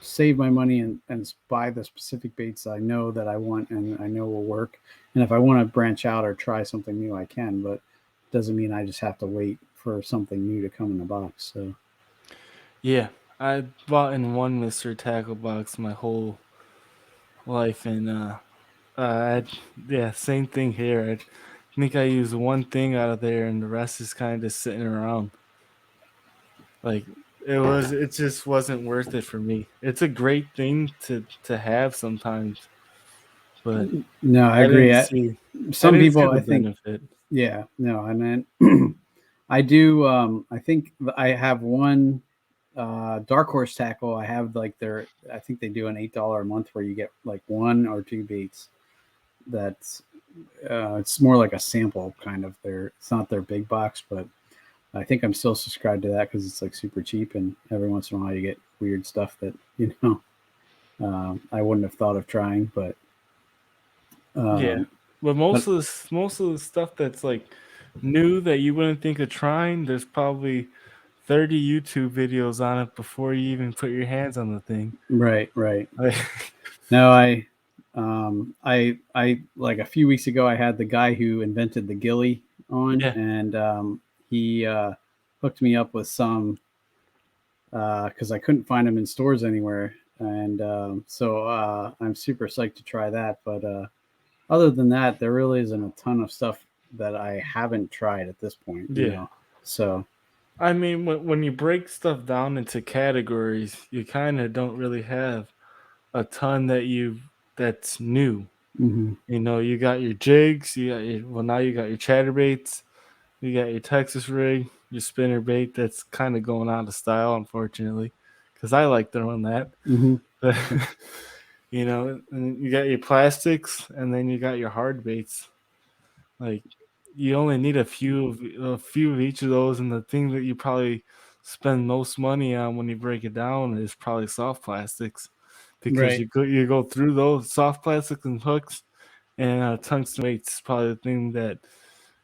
Speaker 1: save my money and buy the specific baits I know that I want and I know will work. And if I want to branch out or try something new, I can, but it doesn't mean I just have to wait for something new to come in the box. So,
Speaker 2: yeah. I bought in one Mister Tackle box my whole life, and yeah, same thing here. I think I used one thing out of there, and the rest is kind of just sitting around. Like, it just wasn't worth it for me. It's a great thing to have sometimes, but
Speaker 1: no, I
Speaker 2: I
Speaker 1: agree.
Speaker 2: didn't see I
Speaker 1: Some
Speaker 2: didn't see
Speaker 1: people,
Speaker 2: the
Speaker 1: I think,
Speaker 2: benefit.
Speaker 1: yeah, no, and then I do. I think I have one dark horse tackle. I have like their. I think they do an $8 a month where you get like one or two baits. That's it's more like a sample kind of. It's not their big box, but I think I'm still subscribed to that because it's like super cheap, and every once in a while you get weird stuff that I wouldn't have thought of trying, but
Speaker 2: Yeah,
Speaker 1: um,
Speaker 2: but
Speaker 1: but
Speaker 2: most of the stuff that's like new that you wouldn't think of trying, there's probably 30 YouTube videos on it before you even put your hands on the thing.
Speaker 1: right, right.
Speaker 2: Like,
Speaker 1: No, I like a few weeks ago, I had the guy who invented the ghillie on,
Speaker 2: yeah,
Speaker 1: and he hooked me up with some because I couldn't find them in stores anywhere, and so I'm super psyched to try that. But other than that, there really isn't a ton of stuff that I haven't tried at this point,
Speaker 2: yeah.
Speaker 1: So
Speaker 2: I mean, when you break stuff down into categories, you kind of don't really have a ton that's new.
Speaker 1: mhm.
Speaker 2: You know, you got your jigs, now you got your chatterbaits, you got your Texas rig, your spinner bait that's kind of going out of style, unfortunately, because I like throwing that.
Speaker 1: Mhm.
Speaker 2: But, you know, and you got your plastics, and then you got your hard baits. Like, you only need a few of each of those, and the thing that you probably spend most money on when you break it down is probably soft plastics, because
Speaker 1: Right,
Speaker 2: you go through those soft plastics and hooks, and tungsten weights is probably the thing that,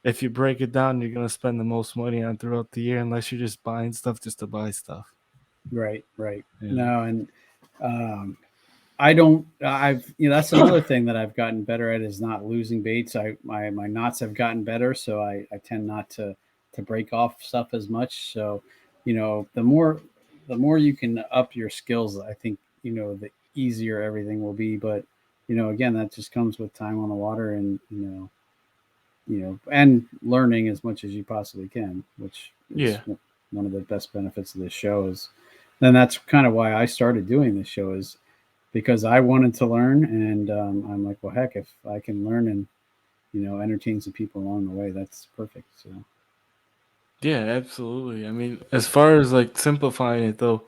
Speaker 2: if you break it down, you're gonna spend the most money on throughout the year, unless you're just buying stuff just to buy stuff.
Speaker 1: right.
Speaker 2: Yeah,
Speaker 1: No, and um, I don't. That's another thing that I've gotten better at is not losing baits. My knots have gotten better, so I tend not to break off stuff as much. So, the more you can up your skills, I think the easier everything will be. But again, that just comes with time on the water, and and learning as much as you possibly can, which is
Speaker 2: yeah,
Speaker 1: one of the best benefits of this show is. And that's kind of why I started doing this show is because I wanted to learn, and I'm like, well, heck, if I can learn and entertain some people along the way, that's perfect. So
Speaker 2: Yeah, absolutely. I mean, as far as like simplifying it though,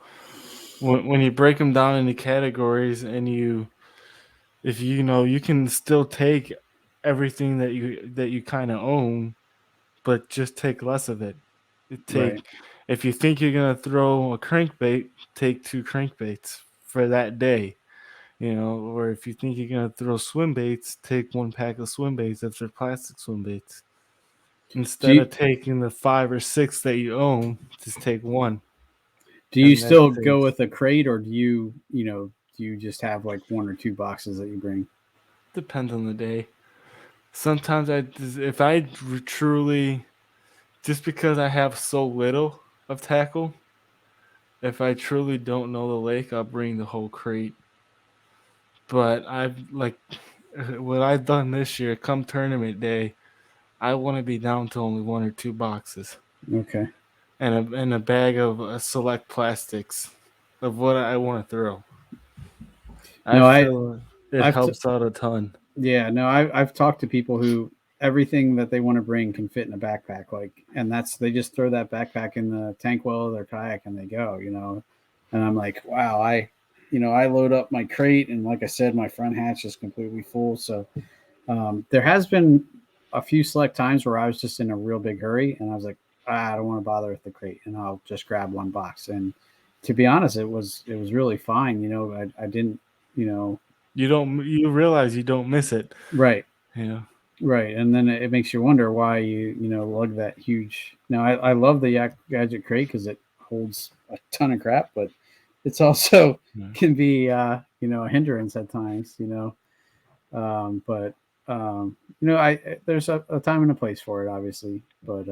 Speaker 2: when you break them down into categories and if you know, you can still take everything that you kind of own, but just take less of it.
Speaker 1: Right.
Speaker 2: Take if you think you're gonna throw a crankbait, take two crankbaits for that day. You know, or if you think you're gonna throw swim baits, take one pack of swim baits if they're plastic swim baits.
Speaker 1: Do
Speaker 2: Instead
Speaker 1: you,
Speaker 2: of taking the 5 or 6 that you own, just take one,
Speaker 1: do you
Speaker 2: and that's
Speaker 1: still go
Speaker 2: safe.
Speaker 1: with a crate, or do you just have like one or two boxes that you bring?
Speaker 2: Depends on the day. Sometimes if I truly, just because I have so little of tackle, if I truly don't know the lake, I'll bring the whole crate. But I've like what I've done this year, come tournament day, I want to be down to only one or two boxes
Speaker 1: Okay.
Speaker 2: and a bag of select plastics of what I want to throw. I
Speaker 1: No,
Speaker 2: feel it
Speaker 1: I've
Speaker 2: helps out a ton.
Speaker 1: Yeah, no, I've talked to people who everything that they want to bring can fit in a backpack, like, and that's they just throw that backpack in the tank well of their kayak and they go. And I'm like, wow, I load up my crate and like I said, my front hatch is completely full. So there has been a few select times where I was just in a real big hurry and I was like, I don't want to bother with the crate and I'll just grab one box. And to be honest, it was really fine. I didn't, you know,
Speaker 2: You realize you don't miss it.
Speaker 1: right.
Speaker 2: You know.
Speaker 1: Right, and then it makes you wonder why lug that huge. Now I love the Yak Gadget crate because it holds a ton of crap, but it's also
Speaker 2: Yeah.
Speaker 1: can be a hindrance at times. But I there's a time and a place for it, obviously. But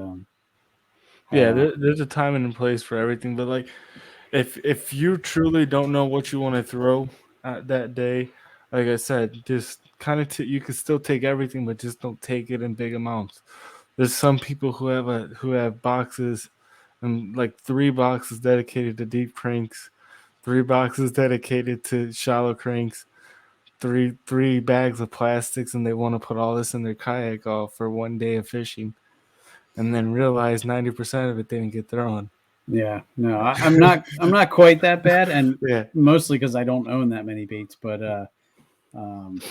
Speaker 2: Yeah,
Speaker 1: uh,
Speaker 2: there's a time and a place for everything, but like if you truly don't know what you want to throw that day, like I said, just kind of you can still take everything, but just don't take it in big amounts. There's some people who have boxes and like 3 boxes dedicated to deep cranks, 3 boxes dedicated to shallow cranks, three bags of plastics, and they want to put all this in their kayak all for one day of fishing, and then realize 90% of it didn't get thrown.
Speaker 1: yeah, no, I'm not quite that bad, and
Speaker 2: Yeah.
Speaker 1: mostly because I don't own that many baits. But um,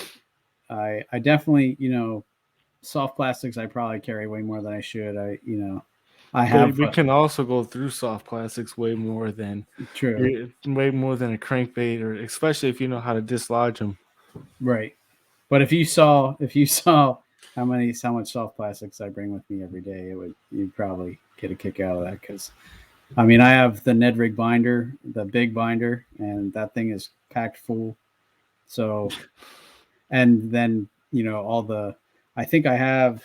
Speaker 1: I definitely soft plastics I probably carry way more than I should. I
Speaker 2: But
Speaker 1: have
Speaker 2: we can also go through soft plastics
Speaker 1: true,
Speaker 2: way more than a crankbait, or especially if you know how to dislodge them.
Speaker 1: right. But if you saw how much soft plastics I bring with me every day, you'd probably get a kick out of that because I mean I have the Ned Rig binder, the big binder, and that thing is packed full. So and then all the I think I have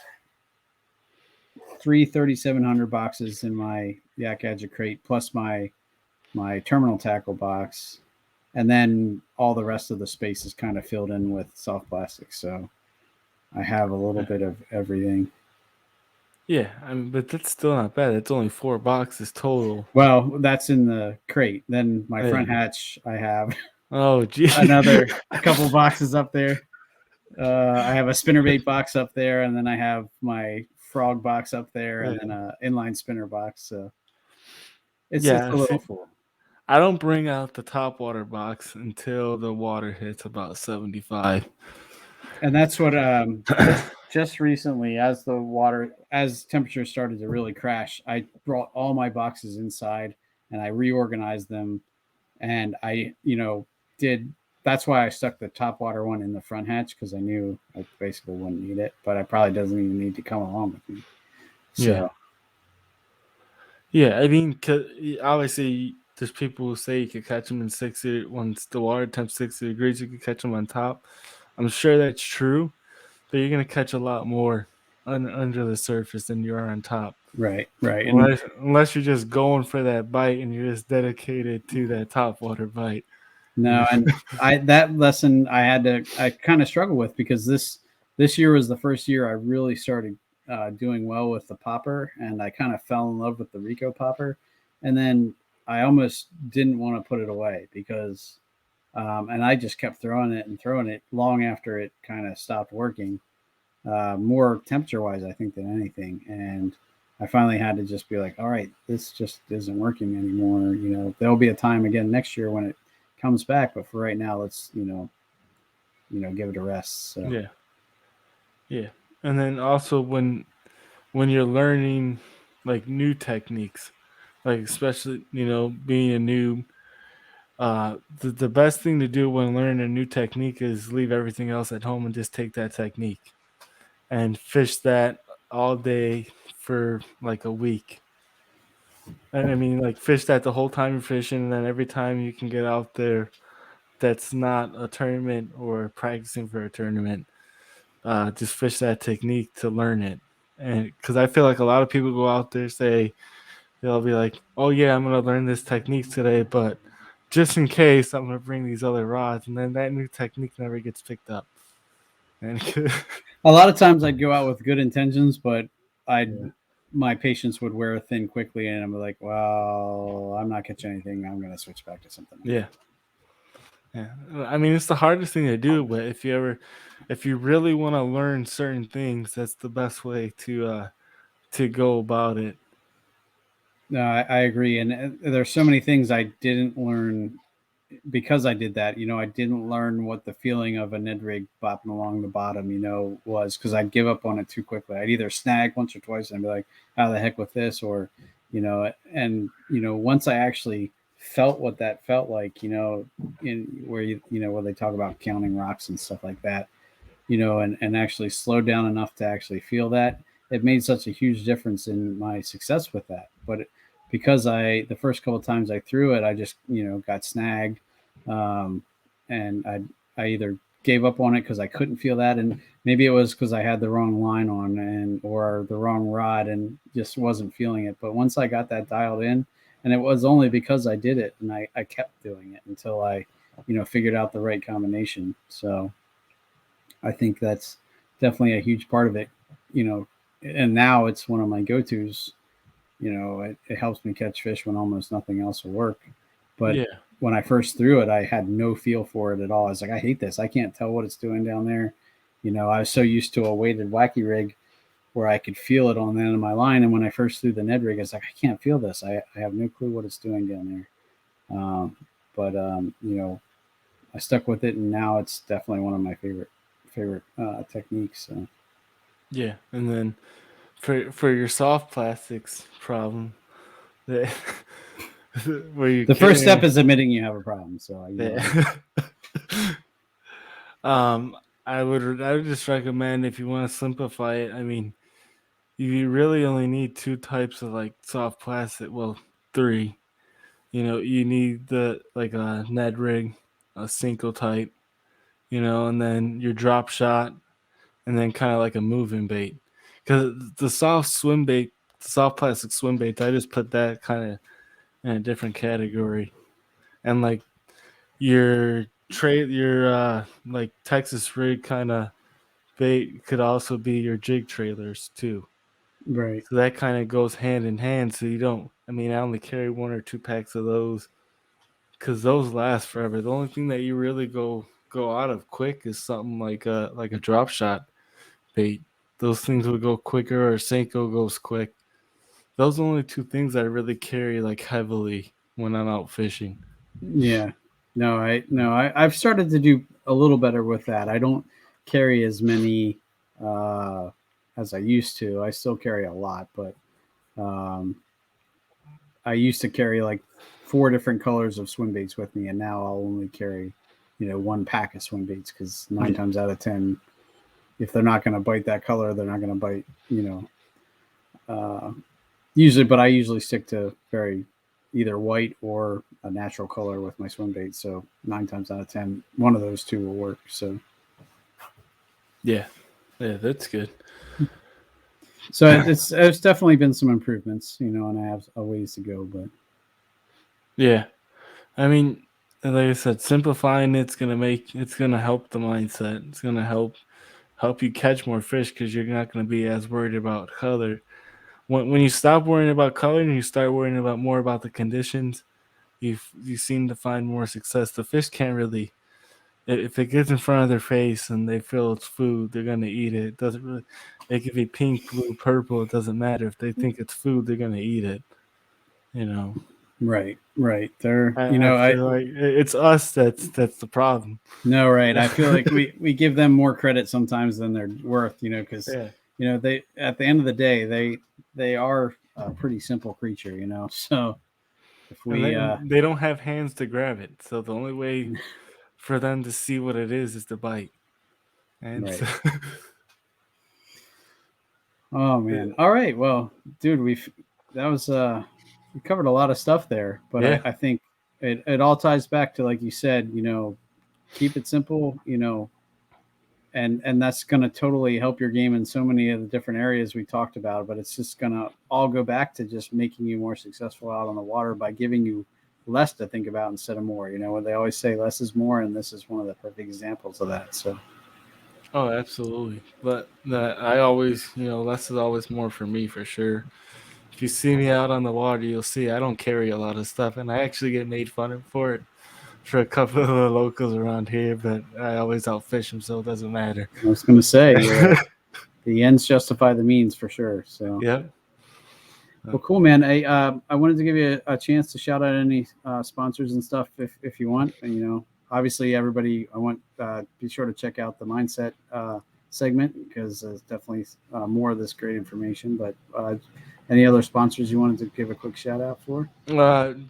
Speaker 1: three 3700 boxes in my Yak Gadget crate plus my terminal tackle box, and then all the rest of the space is kind of filled in with soft plastic. So I have a little
Speaker 2: Yeah,
Speaker 1: bit of everything.
Speaker 2: yeah. I mean, but that's still not bad. It's only 4 boxes total.
Speaker 1: Well, that's in the crate. Then my
Speaker 2: Yeah.
Speaker 1: front hatch, I have
Speaker 2: Oh, gee.
Speaker 1: another couple boxes up there. I have a spinnerbait box up there, and then I have my frog box up there, and then
Speaker 2: Yeah.
Speaker 1: a inline spinner box. So it's
Speaker 2: Yeah.
Speaker 1: a little
Speaker 2: See,
Speaker 1: full.
Speaker 2: I don't bring out the top water box until the water hits about 75.
Speaker 1: And that's what just recently as temperature started to really crash, I brought all my boxes inside and I reorganized them, and I did that's why I stuck the top water one in the front hatch because I knew I basically wouldn't need it, but I probably doesn't even need to come along with me.
Speaker 2: Yeah.
Speaker 1: So
Speaker 2: Yeah. I mean, obviously, there's people who say you could catch them in 60, once the water temp 60 degrees, you could catch them on top. I'm sure that's true, but you're going to catch a lot more under the surface than you are on top.
Speaker 1: right, and
Speaker 2: Unless you're just going for that bite and you're just dedicated to that top water bite. You
Speaker 1: no,
Speaker 2: know?
Speaker 1: and I that lesson I kind of struggle with because this year was the first year I really started doing well with the popper, and I kind of fell in love with the Rico popper, and then I almost didn't want to put it away because, and I just kept throwing it long after it kind of stopped working, more temperature wise, I think, than anything, and I finally had to just be like, all right, this just isn't working anymore. There'll be a time again next year when it comes back, but for right now, let's give it a rest. So
Speaker 2: Yeah. Yeah. And then also when you're learning like new techniques, like especially, being a noob, the best thing to do when learning a new technique is leave everything else at home and just take that technique and fish that all day for like a week. And I mean, like fish that the whole time you're fishing, and then every time you can get out there that's not a tournament or practicing for a tournament, just fish that technique to learn it. And because I feel like a lot of people go out there, say they'll be like, "Oh yeah, I'm gonna learn this technique today, but just in case, I'm gonna bring these other rods," and then that new technique never gets picked up. And
Speaker 1: a lot of times I'd go out with good intentions, but I'd
Speaker 2: yeah,
Speaker 1: my patience would wear thin quickly, and I'm like, well, I'm not catching anything. I'm gonna switch back to something else.
Speaker 2: yeah, yeah. I mean, it's the hardest thing to do, but if you really want to learn certain things, that's the best way to go about it.
Speaker 1: No, I agree, and there's so many things I didn't learn because I did that. I didn't learn what the feeling of a Ned rig bopping along the bottom, was because I'd give up on it too quickly. I'd either snag once or twice and I'd be like, "How the heck with this?" Or, and once I actually felt what that felt like, in where where they talk about counting rocks and stuff like that, and actually slow down enough to actually feel that, it made such a huge difference in my success with that. But because the first couple of times I threw it, I just, got snagged. Um, and I either gave up on it because I couldn't feel that. And maybe it was because I had the wrong line on or the wrong rod and just wasn't feeling it. But once I got that dialed in, and it was only because I did it and I kept doing it until I, figured out the right combination. So, I think that's definitely a huge part of it, you know. And now it's one of my go tos. It helps me catch fish when almost nothing else will work. But
Speaker 2: Yeah,
Speaker 1: when I first threw it, I had no feel for it at all. I was like, I hate this. I can't tell what it's doing down there. I was so used to a weighted wacky rig where I could feel it on the end of my line. And when I first threw the Ned rig, I was like, I can't feel this. I have no clue what it's doing down there. But I stuck with it, and now it's definitely one of my favorite techniques. So.
Speaker 2: yeah. And then for your soft plastics problem, that where you
Speaker 1: The first step
Speaker 2: can,
Speaker 1: is admitting you have a problem. So
Speaker 2: yeah. um, I would just recommend if you want to simplify it. I mean, you really only need two types of like soft plastic. Well, three. You need the like a Ned rig, a Cinco type, and then your drop shot, and then kind of like a moving bait. Because the soft plastic swim baits, I just put that kind of in a different category. And like your like Texas rig kind of bait could also be your jig trailers too.
Speaker 1: right.
Speaker 2: So that kind of goes hand in hand. So you don't. I mean, I only carry one or two packs of those because those last forever. The only thing that you really go out of quick is something like a drop shot bait. Those things would go quicker, or Senko goes quick. Those are the only two things I really carry like heavily when I'm out fishing.
Speaker 1: Yeah. No, I've started to do a little better with that. I don't carry as many uh, as I used to. I still carry a lot, but um, I used to carry like 4 different colors of swim baits with me, and now I'll only carry, one pack of swim baits because nine
Speaker 2: Yeah,
Speaker 1: times out of 10, if they're not going to bite that color, they're not going to bite, usually, but I usually stick to very either white or a natural color with my swim bait. So 9 times out of 10, one of those two will work. So,
Speaker 2: yeah, yeah. That's good.
Speaker 1: so it's definitely been some improvements, and I have a ways to go, but
Speaker 2: Yeah, I mean, like I said, simplifying it's gonna help the mindset. It's gonna help you catch more fish because you're not gonna be as worried about color. When you stop worrying about color and you start worrying about more about the conditions, you seem to find more success. The fish can't really If it gets in front of their face and they feel it's food, they're gonna eat it. It doesn't really. It could be pink, blue, purple. It doesn't matter. If they think it's food, they're gonna eat it. You know.
Speaker 1: Right, right. They're,
Speaker 2: I feel like it's us that's the problem.
Speaker 1: no, right. I feel like we give them more credit sometimes than they're worth, because
Speaker 2: Yeah.
Speaker 1: they, at the end of the day, they are a pretty simple creature, So if
Speaker 2: And
Speaker 1: we
Speaker 2: they don't have hands to grab it, so the only way for them to see what it is to bite. And
Speaker 1: right.
Speaker 2: so,
Speaker 1: Oh man. All right. Well, dude, we covered a lot of stuff there, but
Speaker 2: yeah,
Speaker 1: I think it all ties back to, like you said, keep it simple, and that's going to totally help your game in so many of the different areas we talked about. But it's just going to all go back to just making you more successful out on the water by giving you less to think about instead of more. What they always say, less is more, and this is one of the perfect examples of that. So,
Speaker 2: oh, absolutely. But that I always, less is always more for me for sure. If you see me out on the water, you'll see I don't carry a lot of stuff, and I actually get made fun of for it for a couple of the locals around here. But I always outfish them, so it doesn't matter.
Speaker 1: I was going to say, the ends justify the means for sure. So,
Speaker 2: yeah.
Speaker 1: Well, cool, man. I wanted to give you a chance to shout out any sponsors and stuff if you want. And, obviously, everybody, I want be sure to check out the mindset segment, because there's definitely more of this great information. But any other sponsors you wanted to give a quick shout out for?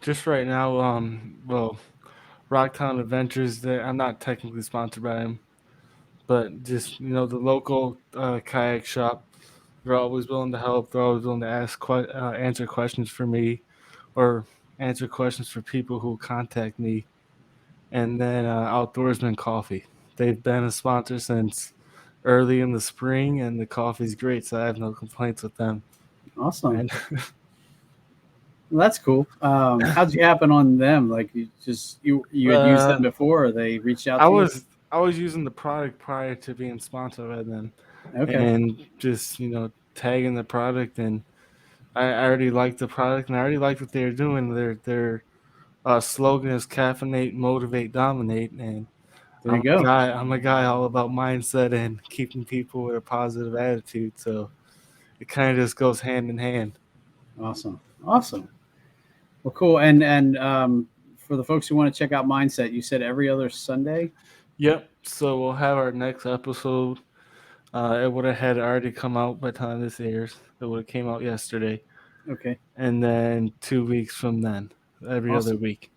Speaker 2: Just right now, well, Rocktown Adventures. I'm not technically sponsored by them, but just the local kayak shop. They're always willing to help. They're always willing to answer questions for me, or answer questions for people who contact me. And then Outdoorsman Coffee. They've been a sponsor since early in the spring, and the coffee's great, so I have no complaints with them.
Speaker 1: Awesome.
Speaker 2: And
Speaker 1: Well, that's cool. How'd you happen on them? Like you had used them before, or they reached out to you?
Speaker 2: I was using the product prior to being sponsored by them.
Speaker 1: Okay.
Speaker 2: And just tagging the product, and I already liked the product, and I already liked what they were doing. Their slogan is caffeinate, motivate, dominate, and
Speaker 1: There you go.
Speaker 2: I'm a guy all about mindset and keeping people with a positive attitude, so it kind of just goes hand in hand.
Speaker 1: Awesome. Well, cool. And for the folks who want to check out Mindset, you said every other Sunday?
Speaker 2: Yep. So we'll have our next episode. It would have had already come out by the time this airs. It would have came out yesterday.
Speaker 1: Okay.
Speaker 2: And then 2 weeks from then, every other week.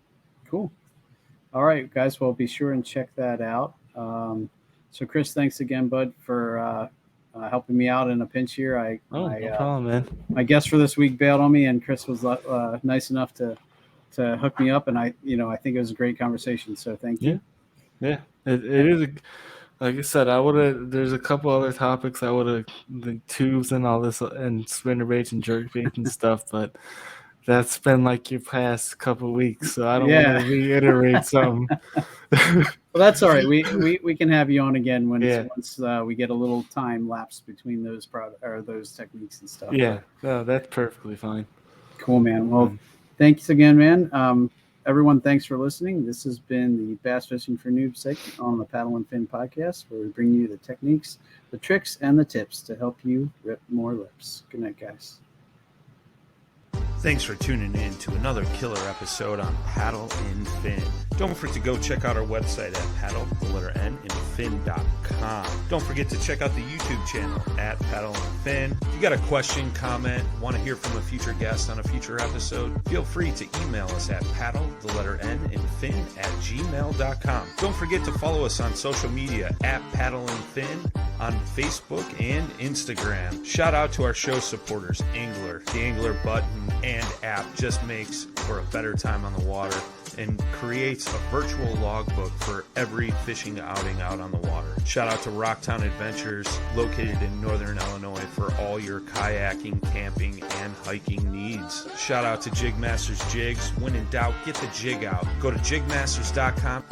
Speaker 1: Cool. All right, guys. Well, be sure and check that out. So, Chris, thanks again, bud, for helping me out in a pinch here.
Speaker 2: No problem, man.
Speaker 1: My guest for this week bailed on me, and Chris was nice enough to hook me up, and I think it was a great conversation. So, thank you.
Speaker 2: Yeah. It is. Like I said, there's a couple other topics I would have, the tubes and all this, and spinnerbaits and jerkbaits and stuff, but that's been like your past couple weeks, so I don't want to reiterate something.
Speaker 1: Well, that's all right. We can have you on again once we get a little time lapse between those those techniques and stuff.
Speaker 2: Yeah, no, that's perfectly fine.
Speaker 1: Cool, man. Well, thanks again, man. Everyone, thanks for listening. This has been the Bass Fishing for Noobs segment on the Paddle and Fin podcast, where we bring you the techniques, the tricks, and the tips to help you rip more lips. Good night, guys.
Speaker 3: Thanks for tuning in to another killer episode on Paddle and Fin. Don't forget to go check out our website at paddle_and_fin.com. Don't forget to check out the YouTube channel at Paddle and Fin. If you got a question, comment, want to hear from a future guest on a future episode, feel free to email us at paddle_and_fin@gmail.com. Don't forget to follow us on social media at Paddle and Fin on Facebook and Instagram. Shout out to our show supporters, Angler. The Angler button and app just makes for a better time on the water and creates a virtual logbook for every fishing outing out on the water. Shout out to Rocktown Adventures, located in Northern Illinois, for all your kayaking, camping, and hiking needs. Shout out to Jigmasters Jigs. When in doubt, get the jig out. Go to jigmasters.com